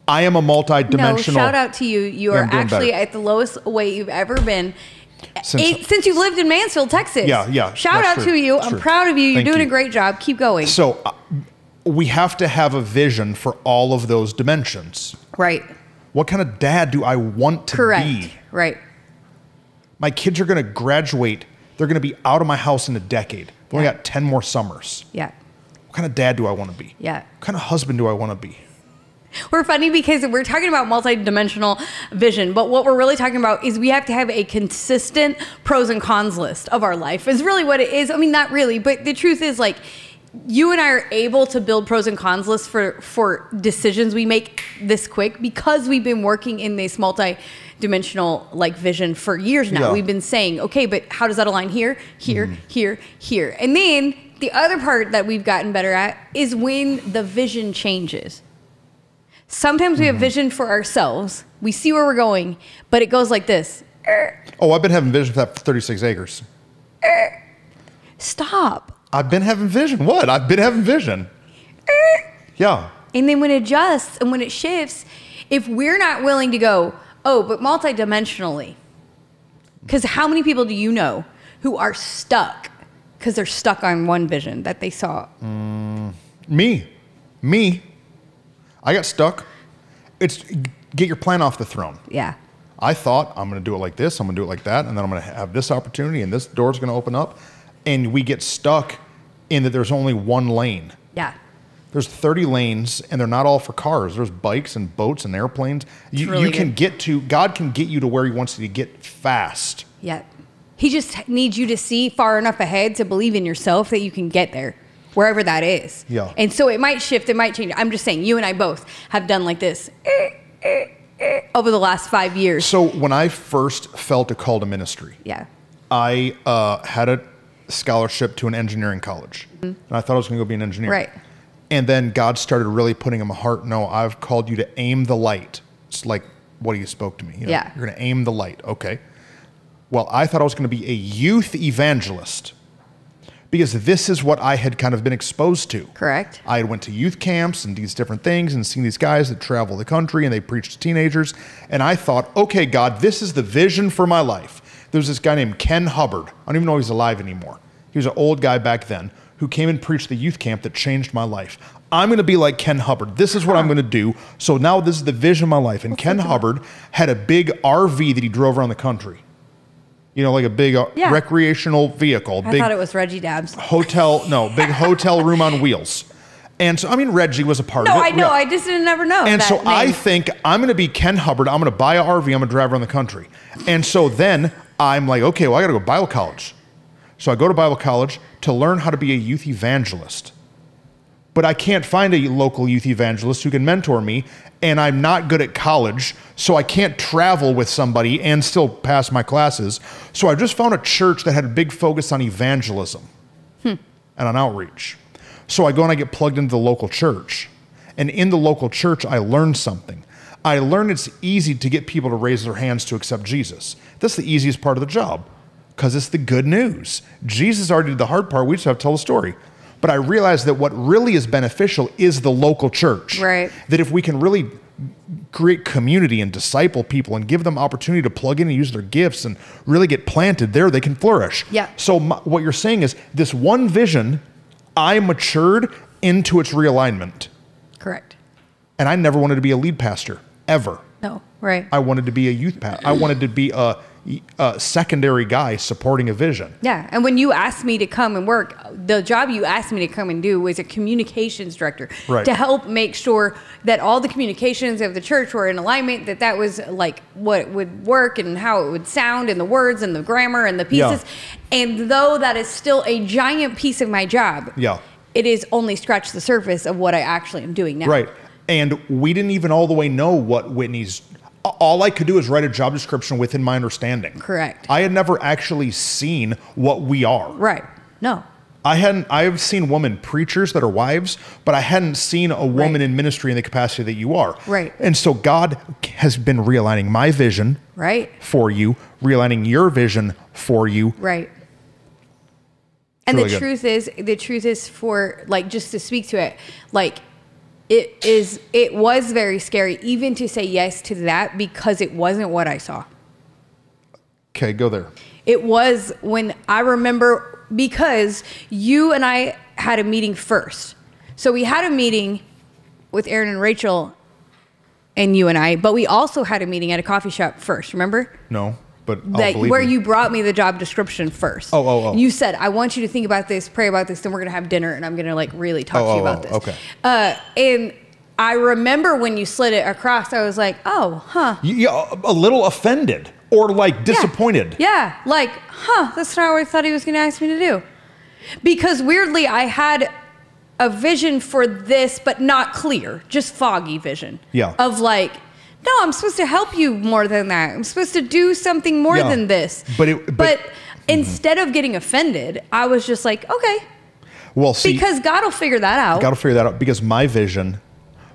I am a multi-dimensional. No, shout out to you. You are actually at the lowest weight you've ever been. Since you've lived in Mansfield, Texas. Yeah. Shout out to you. I'm proud of you. You're doing a great job. Keep going. So we have to have a vision for all of those dimensions. Right. What kind of dad do I want to be? Right. My kids are going to graduate. They're going to be out of my house in a decade. We've only got 10 more summers. Yeah. What kind of dad do I want to be? Yeah. What kind of husband do I want to be? We're funny because we're talking about multi-dimensional vision, but what we're really talking about is we have to have a consistent pros and cons list of our life is really what it is. I mean, not really, but the truth is like you and I are able to build pros and cons lists for decisions we make this quick because we've been working in this multi-dimensional like vision for years now. We've been saying, okay, but how does that align here, here? And then the other part that we've gotten better at is when the vision changes. Sometimes we have vision for ourselves. We see where we're going, but it goes like this. Oh, I've been having vision for that 36 acres. Stop. I've been having vision. What? I've been having vision. Yeah. And then when it adjusts and when it shifts, if we're not willing to go, oh, but multidimensionally, because how many people do you know who are stuck because they're stuck on one vision that they saw? Me. I got stuck. It's get your plan off the throne. Yeah. I thought I'm going to do it like this, I'm going to do it like that, and then I'm going to have this opportunity, and this door's going to open up. And we get stuck in that there's only one lane. Yeah. There's 30 lanes, and they're not all for cars. There's bikes and boats and airplanes. You can get to, God can get you to where he wants you to get fast. Yeah. He just needs you to see far enough ahead to believe in yourself that you can get there. Wherever that is. Yeah. And so it might shift, it might change. I'm just saying, you and I both have done like this over the last 5 years. So when I first felt a call to ministry, I had a scholarship to an engineering college. And I thought I was going to go be an engineer. Right. And then God started really putting in my heart, no, I've called you to aim the light. It's like what he spoke to me. You know, you're going to aim the light. Okay. Well, I thought I was going to be a youth evangelist. Because this is what I had kind of been exposed to. Correct. I went to youth camps and these different things and seen these guys that travel the country and they preach to teenagers. And I thought, okay, God, this is the vision for my life. There's this guy named Ken Hubbard. I don't even know if he's alive anymore. He was an old guy back then who came and preached the youth camp that changed my life. I'm going to be like Ken Hubbard. This is what I'm going to do. So now this is the vision of my life. And Ken Hubbard had a big RV that he drove around the country. You know, like a big recreational vehicle. I thought it was Reggie Dabbs. Big hotel room on wheels. And so, I mean, Reggie was a part of it. No, I know. I just didn't never know. And so I think I'm going to be Ken Hubbard. I'm going to buy an RV. I'm going to drive around the country. And so then I'm like, okay, well, I got to go to Bible college. So I go to Bible college to learn how to be a youth evangelist. But I can't find a local youth evangelist who can mentor me, and I'm not good at college, so I can't travel with somebody and still pass my classes. So I just found a church that had a big focus on evangelism. and on outreach. So I go and I get plugged into the local church. And in the local church, I learned something. I learned it's easy to get people to raise their hands to accept Jesus. That's the easiest part of the job because it's the good news. Jesus already did the hard part. We just have to tell the story. But I realized that what really is beneficial is the local church. Right. That if we can really create community and disciple people and give them opportunity to plug in and use their gifts and really get planted there, they can flourish. Yeah. So what you're saying is this one vision, I matured into its realignment. Correct. And I never wanted to be a lead pastor, ever. No, right. I wanted to be a youth pastor. I wanted to be a secondary guy supporting a vision. Yeah, and when you asked me to come and work, the job you asked me to come and do was a communications director. Right. To help make sure that all the communications of the church were in alignment, that was like what would work and how it would sound and the words and the grammar and the pieces. Yeah. And though that is still a giant piece of my job, yeah, it is only scratched the surface of what I actually am doing now. Right. And we didn't even all the way know what Whitney's... All I could do is write a job description within my understanding. Correct. I had never actually seen what we are. Right. No. I've seen women preachers that are wives, but I hadn't seen a woman in ministry in the capacity that you are. Right. And so God has been realigning my vision for you, realigning your vision for you. Right. And really the truth is for, like, just to speak to it, like, it was very scary even to say yes to that because it wasn't what I saw. Okay, go there. It was when I remember, because you and I had a meeting first. So we had a meeting with Aaron and Rachel and you and I, but we also had a meeting at a coffee shop first, remember? No. But where you brought me the job description first. Oh. You said, I want you to think about this, pray about this, then we're going to have dinner, and I'm going to, like, really talk to you about this. Okay. And I remember when you slid it across, I was like, oh, huh. Yeah, a little offended or, like, disappointed. Yeah, like, that's not what I thought he was going to ask me to do. Because, weirdly, I had a vision for this, but not clear, just foggy vision. Yeah. Of, like... No, I'm supposed to help you more than that. I'm supposed to do something more than this. But instead of getting offended, I was just like, okay. Well, see, because God will figure that out. God will figure that out because my vision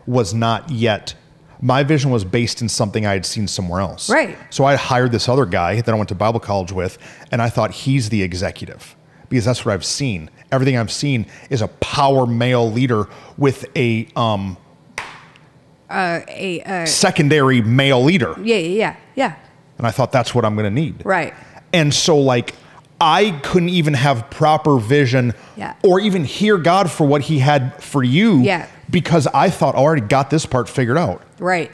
was not yet. My vision was based in something I had seen somewhere else. Right. So I hired this other guy that I went to Bible college with, and I thought he's the executive because that's what I've seen. Everything I've seen is a power male leader with a secondary male leader. Yeah. And I thought that's what I'm going to need. Right. And so, like, I couldn't even have proper vision or even hear God for what he had for you because I thought I already got this part figured out. Right.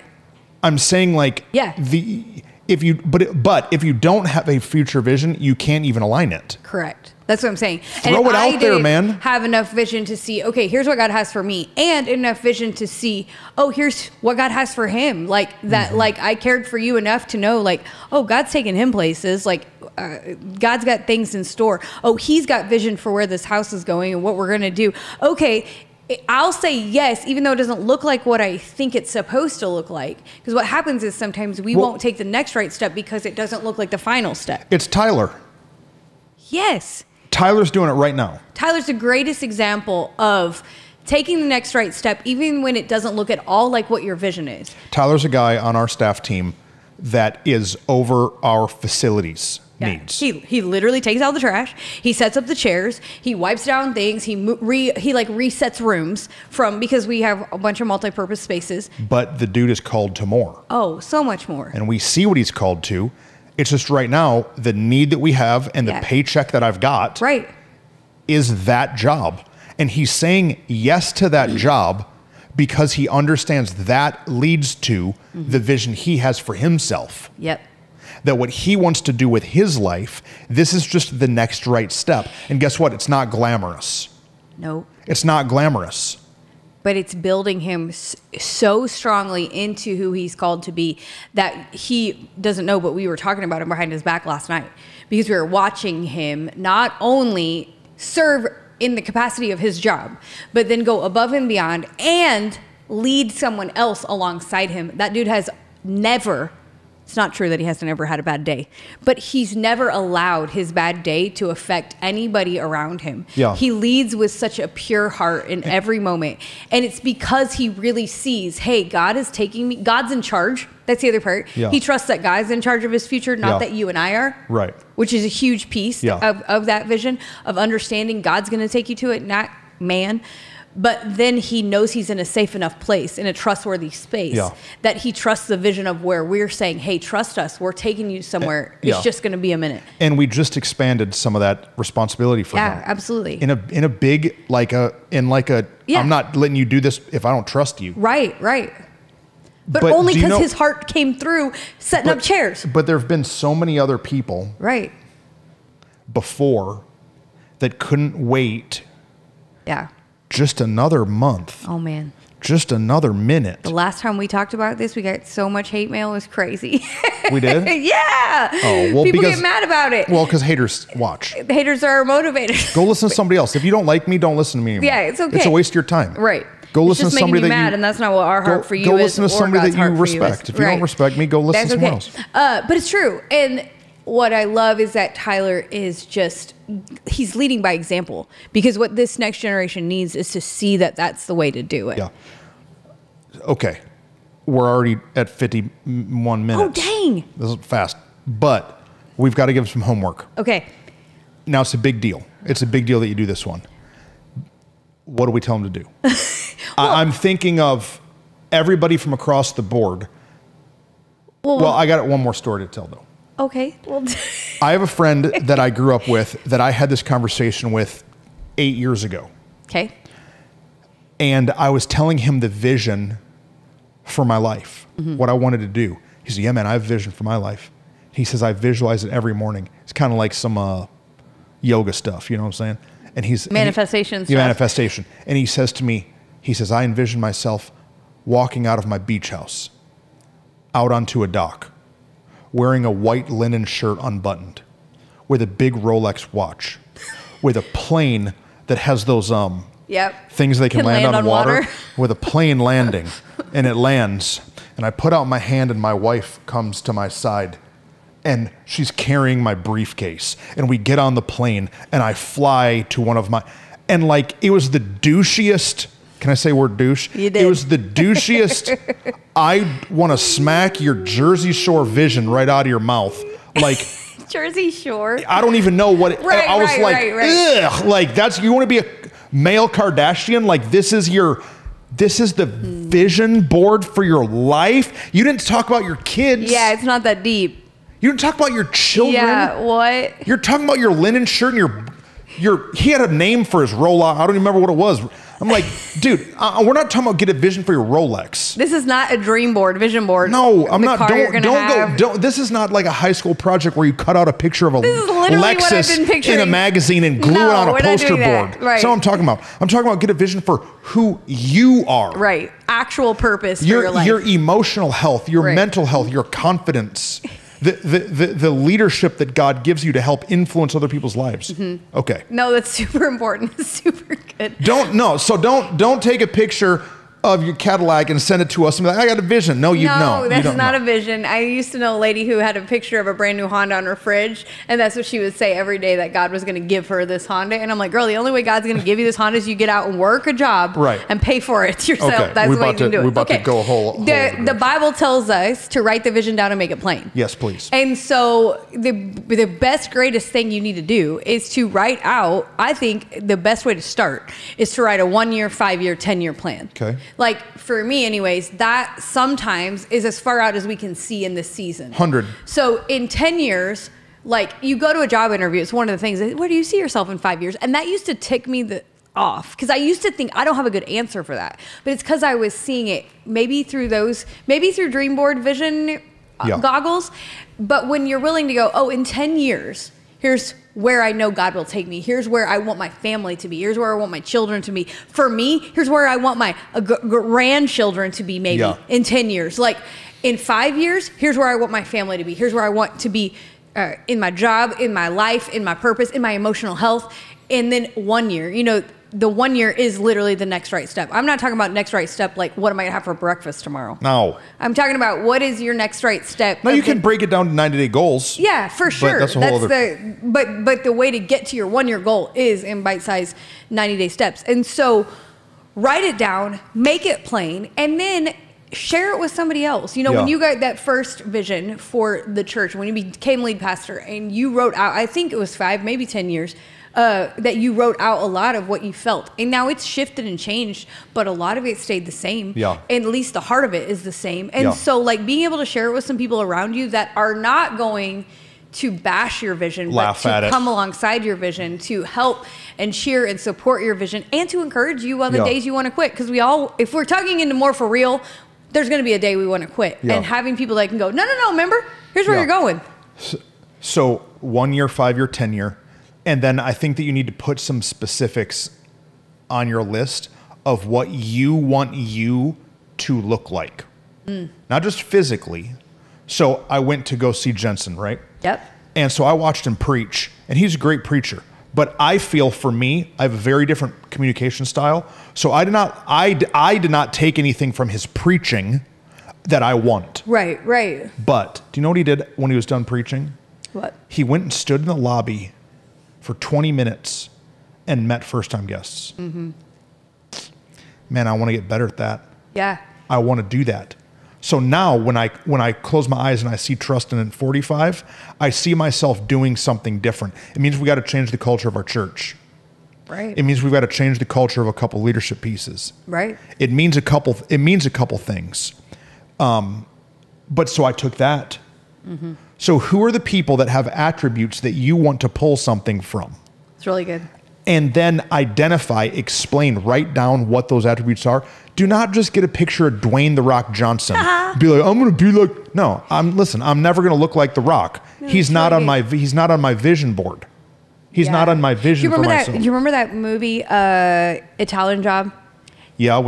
I'm saying, like, if you don't have a future vision, you can't even align it. Correct. That's what I'm saying. Throw it out there, man. Have enough vision to see, okay, here's what God has for me, and enough vision to see, oh, here's what God has for him. Like that, like I cared for you enough to know, like, oh, God's taking him places. Like, God's got things in store. Oh, he's got vision for where this house is going and what we're going to do. Okay, I'll say yes, even though it doesn't look like what I think it's supposed to look like. Because what happens is sometimes we won't take the next right step because it doesn't look like the final step. It's Tyler. Yes. Tyler's doing it right now. Tyler's the greatest example of taking the next right step, even when it doesn't look at all like what your vision is. Tyler's a guy on our staff team that is over our facilities needs. He literally takes out the trash. He sets up the chairs. He wipes down things. He resets rooms because we have a bunch of multi-purpose spaces. But the dude is called to more. Oh, so much more. And we see what he's called to. It's just right now, the need that we have and the paycheck that I've got is that job. And he's saying yes to that job because he understands that leads to the vision he has for himself. Yep. That what he wants to do with his life, this is just the next right step. And guess what? It's not glamorous. Nope. It's not glamorous. But it's building him so strongly into who he's called to be that he doesn't know, but we were talking about him behind his back last night because we were watching him not only serve in the capacity of his job, but then go above and beyond and lead someone else alongside him. That dude has never it's not true that he hasn't ever had a bad day, but he's never allowed his bad day to affect anybody around him. Yeah. He leads with such a pure heart in every moment. And it's because he really sees, hey, God is taking me, God's in charge. That's the other part. Yeah. He trusts that God's in charge of his future, not that you and I are. Right. Which is a huge piece of that vision, of understanding God's going to take you to it, not man. But then he knows he's in a safe enough place, in a trustworthy space, that he trusts the vision of where we're saying, hey, trust us. We're taking you somewhere. It's just going to be a minute. And we just expanded some of that responsibility for him. Yeah, absolutely. In a big, I'm not letting you do this if I don't trust you. Right. But only because his heart came through setting up chairs. But there have been so many other people before that couldn't wait just another month. Oh, man. Just another minute. The last time we talked about this, we got so much hate mail. It was crazy. We did? Yeah. Oh, well, people get mad about it. Well, because haters watch. The haters are our motivators. Go listen to somebody else. If you don't like me, don't listen to me anymore. Yeah, it's okay. It's a waste of your time. Right. Go listen to somebody that mad, and that's not what our heart for you go is. Listen to somebody that you respect. If you don't respect me, go listen to someone else. But it's true. And what I love is that Tyler is he's leading by example, because what this next generation needs is to see that that's the way to do it. Yeah. Okay. We're already at 51 minutes. Oh, dang. This is fast. But we've got to give some homework. Okay. Now, it's a big deal. It's a big deal that you do this one. What do we tell them to do? I'm thinking of everybody from across the board. Well, I got one more story to tell, though. Okay. Well, I have a friend that I grew up with that I had this conversation with 8 years ago. Okay. And I was telling him the vision for my life, what I wanted to do. He said, yeah, man, I have a vision for my life. He says, I visualize it every morning. It's kind of like some yoga stuff, you know what I'm saying? And he's manifestation stuff. Manifestation. And he says to me, I envision myself walking out of my beach house, out onto a dock, wearing a white linen shirt unbuttoned, with a big Rolex watch, with a plane that has those things they can land on water, with a plane landing, and it lands. And I put out my hand, and my wife comes to my side, and she's carrying my briefcase. And we get on the plane, and I fly to one of my, and it was the douchiest. Can I say word douche? You did. It was the douchiest. I want to smack your Jersey Shore vision right out of your mouth. Jersey Shore. I don't even know what it, I was ugh, that's, you want to be a male Kardashian? This is the vision board for your life. You didn't talk about your kids. Yeah, it's not that deep. You didn't talk about your children. Yeah, what? You're talking about your linen shirt and he had a name for his Rolex. I don't even remember what it was. I'm like, dude, we're not talking about get a vision for your Rolex. This is not a dream board, vision board. No, I'm not. Don't. This is not like a high school project where you cut out a picture of a Lexus in a magazine and glue it on a poster board. Right. So I'm talking about. I'm talking about get a vision for who you are. Right. Actual purpose for your life. Your emotional health, your mental health, your confidence. The leadership that God gives you to help influence other people's lives. Mm-hmm. Okay. No, that's super important. It's super good. Don't take a picture of your Cadillac and send it to us and be like, I got a vision. No, that's not a vision. I used to know a lady who had a picture of a brand new Honda on her fridge, and that's what she would say every day, that God was going to give her this Honda. And I'm like, girl, the only way God's going to give you this Honda is you get out and work a job and pay for it yourself. Okay. That's the way you can do it. We're about to go a whole the Bible tells us to write the vision down and make it plain. Yes, please. And so the best, greatest thing you need to do is to write out, I think the best way to start is to write a 1 year, 5 year, 10 year plan. Okay. For me anyways, that sometimes is as far out as we can see in this season. 100. So in 10 years, you go to a job interview, it's one of the things, where do you see yourself in 5 years? And that used to tick me off, because I used to think I don't have a good answer for that. But it's because I was seeing it maybe through dream board vision goggles. But when you're willing to go, in 10 years, here's where I know God will take me. Here's where I want my family to be. Here's where I want my children to be. For me, here's where I want my grandchildren to be maybe in 10 years. In 5 years, here's where I want my family to be. Here's where I want to be in my job, in my life, in my purpose, in my emotional health. And then 1 year, the 1 year is literally the next right step. I'm not talking about next right step like what am I going to have for breakfast tomorrow? No. I'm talking about what is your next right step. Now you can break it down to 90-day goals. Yeah, for sure. But that's a whole other... But the way to get to your 1 year goal is in bite-sized 90-day steps. And so write it down, make it plain, and then share it with somebody else. You know, when you got that first vision for the church, when you became lead pastor and you wrote out, I think it was 5, maybe 10 years, that you wrote out a lot of what you felt. And now it's shifted and changed, but a lot of it stayed the same. Yeah. And at least the heart of it is the same. And so like being able to share it with some people around you that are not going to bash your vision, laugh but to at come alongside your vision, to help and cheer and support your vision, and to encourage you on the days you want to quit. Because we all, if we're tugging into more for real, there's going to be a day we want to quit. And having people that can go, no, remember, here's where you're going. So 1 year, 5 year, 10 year. And then I think that you need to put some specifics on your list of what you want you to look like. Not just physically. So I went to go see Jensen, right? Yep. And so I watched him preach, and he's a great preacher. But I feel for me, I have a very different communication style. So I did not take anything from his preaching that I want. Right. But do you know what he did when he was done preaching? What? He went and stood in the lobby for 20 minutes and met first-time guests. Mm-hmm. Man, I want to get better at that. Yeah. I want to do that. So now when I close my eyes and I see Trustin at 45, I see myself doing something different. It means we got to change the culture of our church. Right. It means we've got to change the culture of a couple leadership pieces. Right. It means a couple things. But so I took that. Mm-hmm. So who are the people that have attributes that you want to pull something from? It's really good. And then identify, explain, write down what those attributes are. Do not just get a picture of Dwayne "The Rock" Johnson. Be like, I'm going to be like, no, I'm never going to look like The Rock. No, he's not on my vision board. He's not on my vision for myself. Do you remember that movie, Italian Job? Yeah,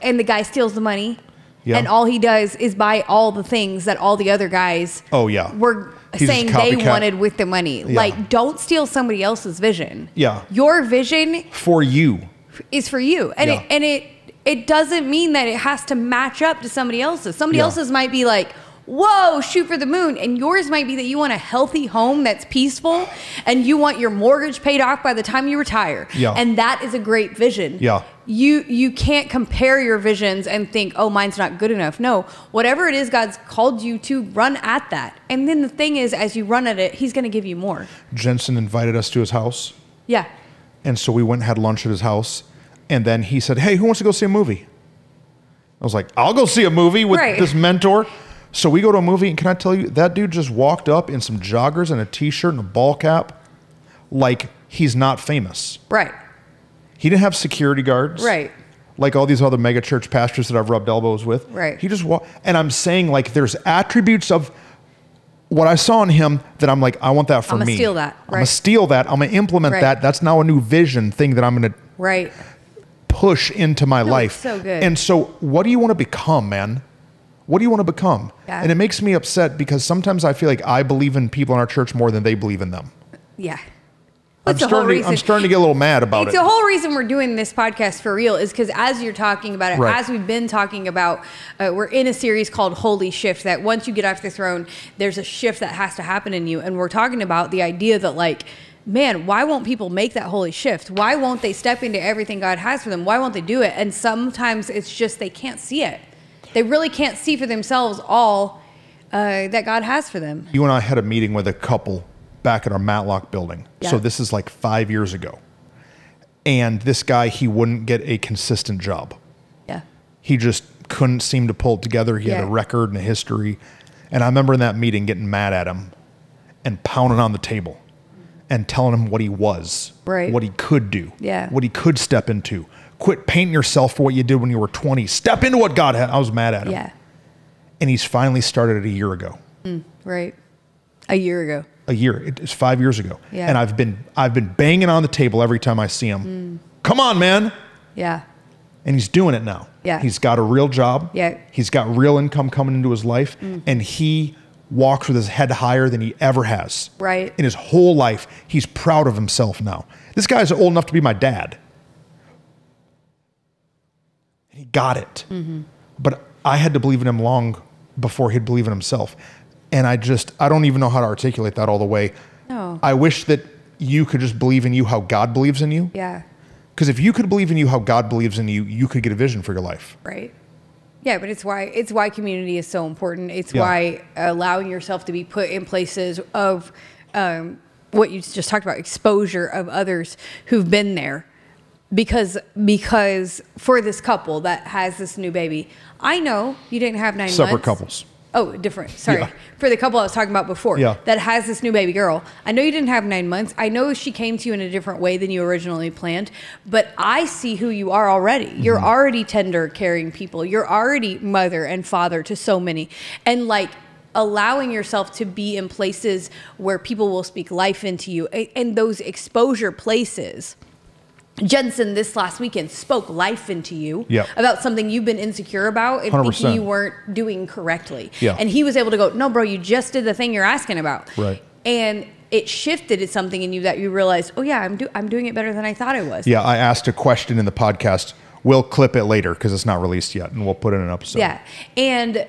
And the guy steals the money. Yeah. And all he does is buy all the things that all the other guys were saying they wanted with the money. Yeah. Like, don't steal somebody else's vision. Yeah. Your vision for you is for you. And it doesn't mean that it has to match up to somebody else's. Somebody else's might be like, whoa, shoot for the moon. And yours might be that you want a healthy home that's peaceful and you want your mortgage paid off by the time you retire. Yeah. And that is a great vision. Yeah. You can't compare your visions and think, oh, mine's not good enough. No, whatever it is God's called you to, run at that. And then the thing is, as you run at it, he's going to give you more. Jensen invited us to his house. Yeah. And so we went and had lunch at his house. And then he said, hey, who wants to go see a movie? I was like, I'll go see a movie with this mentor. So we go to a movie, and can I tell you, that dude just walked up in some joggers and a T-shirt and a ball cap like he's not famous. Right. He didn't have security guards. Right. Like all these other mega church pastors that I've rubbed elbows with. Right. He just walked. And I'm saying, like, there's attributes of what I saw in him that I'm like, I want that for me. I'm going to steal that. I'm going to steal that. I'm going to implement that. That's now a new vision thing that I'm going to push into my life. It's so good. And so what do you want to become, man? What do you want to become? Yeah. And it makes me upset because sometimes I feel like I believe in people in our church more than they believe in them. Yeah. I'm starting to get a little mad about it. It's the whole reason we're doing this podcast for real is because as you're talking about it, as we've been talking about, we're in a series called Holy Shift, that once you get off the throne, there's a shift that has to happen in you. And we're talking about the idea that, like, man, why won't people make that holy shift? Why won't they step into everything God has for them? Why won't they do it? And sometimes it's just they can't see it. They really can't see for themselves all that God has for them. You and I had a meeting with a couple back at our Matlock building. Yeah. So this is like 5 years ago. And this guy, he wouldn't get a consistent job. Yeah. He just couldn't seem to pull it together. He had a record and a history. And I remember in that meeting getting mad at him and pounding on the table and telling him what he was, what he could do, what he could step into. Quit painting yourself for what you did when you were 20. Step into what God had. I was mad at him. Yeah. And he's finally started it a year ago. Right. A year ago. A year. It's 5 years ago. Yeah. And I've been banging on the table every time I see him. Come on, man. Yeah. And he's doing it now. Yeah. He's got a real job. Yeah. He's got real income coming into his life. And he walks with his head higher than he ever has. Right. In his whole life. He's proud of himself now. This guy's old enough to be my dad. He got it. But I had to believe in him long before he'd believe in himself. And I don't even know how to articulate that all the way. No. I wish that you could just believe in you how God believes in you. Yeah. Because if you could believe in you how God believes in you, you could get a vision for your life. Right. Yeah, but it's why community is so important. It's why allowing yourself to be put in places of what you just talked about, exposure of others who've been there. Because for this couple that has this new baby, I know you didn't have 9 months. Separate couples. Oh, different. Sorry. Yeah. For the couple I was talking about before Yeah. that has this new baby girl. I know you didn't have 9 months. I know she came to you in a different way than you originally planned, but I see who you are already. You're already tender, caring people. You're already mother and father to so many. And like allowing yourself to be in places where people will speak life into you, and those exposure places. Jensen this last weekend spoke life into you about something you've been insecure about and 100%. thinking you weren't doing correctly. Yeah. And he was able to go, no, bro, you just did the thing you're asking about. Right. And it shifted something in you that you realized, oh yeah, I'm doing it better than I thought I was. Yeah, I asked a question in the podcast. We'll clip it later because it's not released yet, and we'll put it in an episode. Yeah. And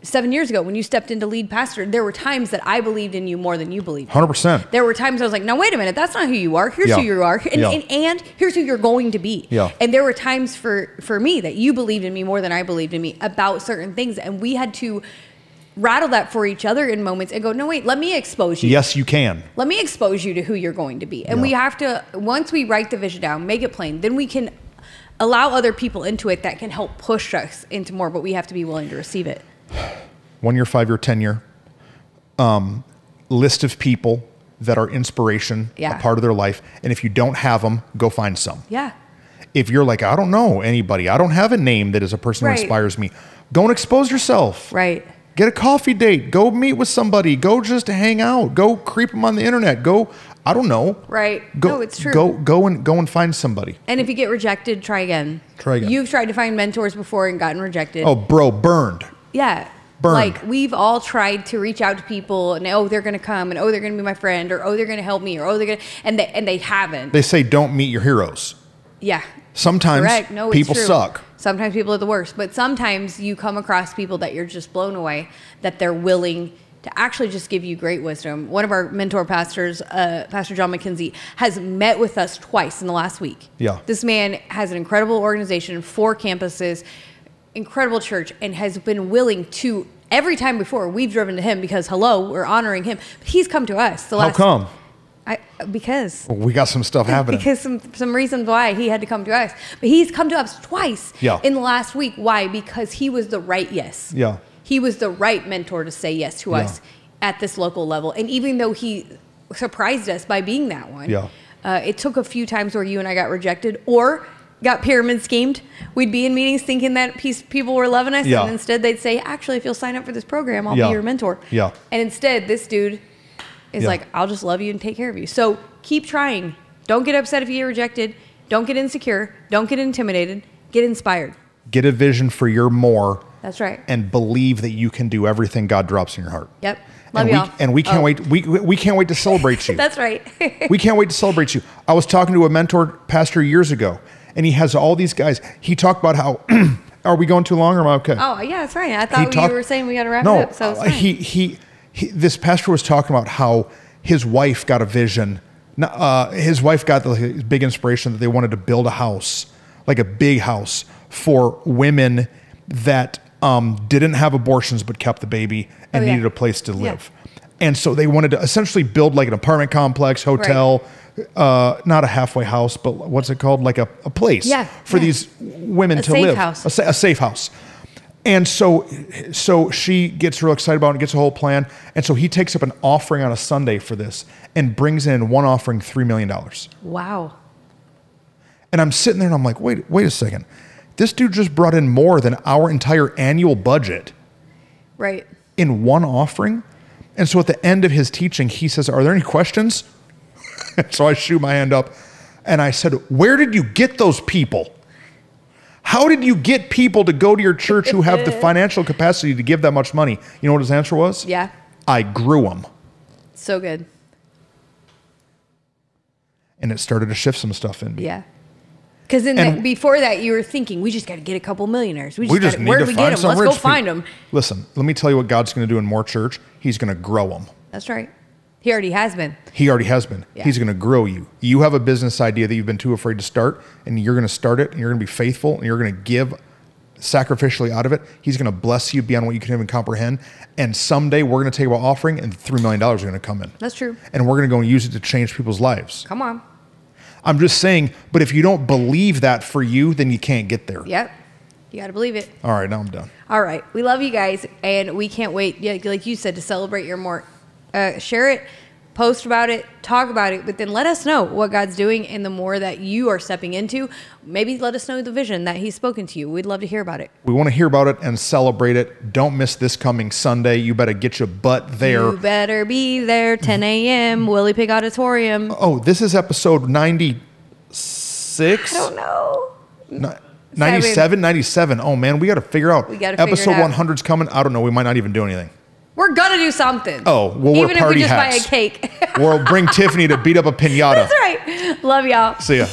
7 years ago, when you stepped into lead pastor, there were times that I believed in you more than you believed. 100%. There were times I was like, no, wait a minute, that's not who you are. Here's who you are. And here's who you're going to be. Yeah. And there were times for me that you believed in me more than I believed in me about certain things. And we had to rattle that for each other in moments and go, no, wait, let me expose you. Yes, you can. Let me expose you to who you're going to be. And we have to, once we write the vision down, make it plain, then we can allow other people into it that can help push us into more, but we have to be willing to receive it. 1 year, 5 year, 10 year, list of people that are inspiration, a part of their life. And if you don't have them, go find some. Yeah. If you're like, I don't know anybody, I don't have a name that is a person who inspires me, go and expose yourself. Right. Get a coffee date. Go meet with somebody. Go just hang out. Go creep them on the internet. Go, I don't know. Right. Go, no, it's true. Go and find somebody. And if you get rejected, try again. Try again. You've tried to find mentors before and gotten rejected. Oh, bro, burned. Yeah. Burned. Like we've all tried to reach out to people and they're going to come and they're going to be my friend or they're going to help me or they're going to and they haven't. They say don't meet your heroes. Yeah. Sometimes people suck. Sometimes people are the worst, but sometimes you come across people that you're just blown away that they're willing to actually just give you great wisdom. One of our mentor pastors, Pastor John McKenzie, has met with us twice in the last week. Yeah. This man has an incredible organization, 4 campuses, incredible church, and has been willing to, every time before we've driven to him because we're honoring him, but he's come to us. How come? Because we got some stuff happening. Because some reasons why he had to come to us. But he's come to us twice in the last week. Why? Because he was the right yes. Yeah. He was the right mentor to say yes to us at this local level. And even though he surprised us by being that one, it took a few times where you and I got rejected or got pyramid schemed. We'd be in meetings thinking that people were loving us. And instead they'd say, actually, if you'll sign up for this program, I'll be your mentor. Yeah. And instead, this dude is like, I'll just love you and take care of you. So keep trying. Don't get upset if you get rejected. Don't get insecure. Don't get intimidated. Get inspired. Get a vision for your more. That's right. And believe that you can do everything God drops in your heart. Yep. Love y'all. And we can't wait. We can't wait to celebrate you. That's right. We can't wait to celebrate you. I was talking to a mentor pastor years ago, and he has all these guys. He talked about how. Are we going too long, or am I okay? Oh yeah, it's fine. I thought you were saying we got to wrap it up. So it's fine. This pastor was talking about how his wife got a vision. His wife got the big inspiration that they wanted to build a house, like a big house for women that didn't have abortions but kept the baby and needed a place to live. And so they wanted to essentially build like an apartment complex, hotel, not a halfway house, but what's it called? Like a place for these women to live. A safe house. And so she gets real excited about it and gets a whole plan. And so he takes up an offering on a Sunday for this and brings in one offering $3 million. Wow. And I'm sitting there and I'm like, wait a second. This dude just brought in more than our entire annual budget. Right. In one offering. And so at the end of his teaching, he says, are there any questions? So I shoot my hand up and I said, where did you get those people? How did you get people to go to your church who have the financial capacity to give that much money? You know what his answer was? Yeah. I grew them. So good. And it started to shift some stuff in me. Yeah. Because before that, you were thinking, we just got to get a couple millionaires. We just need where to do we find get them? some Let's rich go find people. them. Listen, let me tell you what God's going to do in more church. He's going to grow them. That's right. He already has been. He already has been. Yeah. He's going to grow you. You have a business idea that you've been too afraid to start, and you're going to start it, and you're going to be faithful, and you're going to give sacrificially out of it. He's going to bless you beyond what you can even comprehend. And someday we're going to take about offering, and $3 million are going to come in. That's true. And we're going to go and use it to change people's lives. Come on. I'm just saying, but if you don't believe that for you, then you can't get there. Yep. You got to believe it. All right, now I'm done. All right. We love you guys, and we can't wait, like you said, to celebrate your more. Share it, post about it, talk about it, but then let us know what God's doing, and the more that you are stepping into, maybe let us know the vision that He's spoken to you. We'd love to hear about it. We want to hear about it and celebrate it. Don't miss this coming Sunday. You better get your butt there. You better be there, 10 a.m., Willie Pig Auditorium. Oh, this is episode 96? I don't know. 97? 97. Oh, man, we got to figure out. We gotta figure episode it out. 100's coming. I don't know. We might not even do anything. We're going to do something. Oh, we'll wear Even party if we just hats. buy a cake. We'll bring Tiffany to beat up a piñata. That's right. Love y'all. See ya.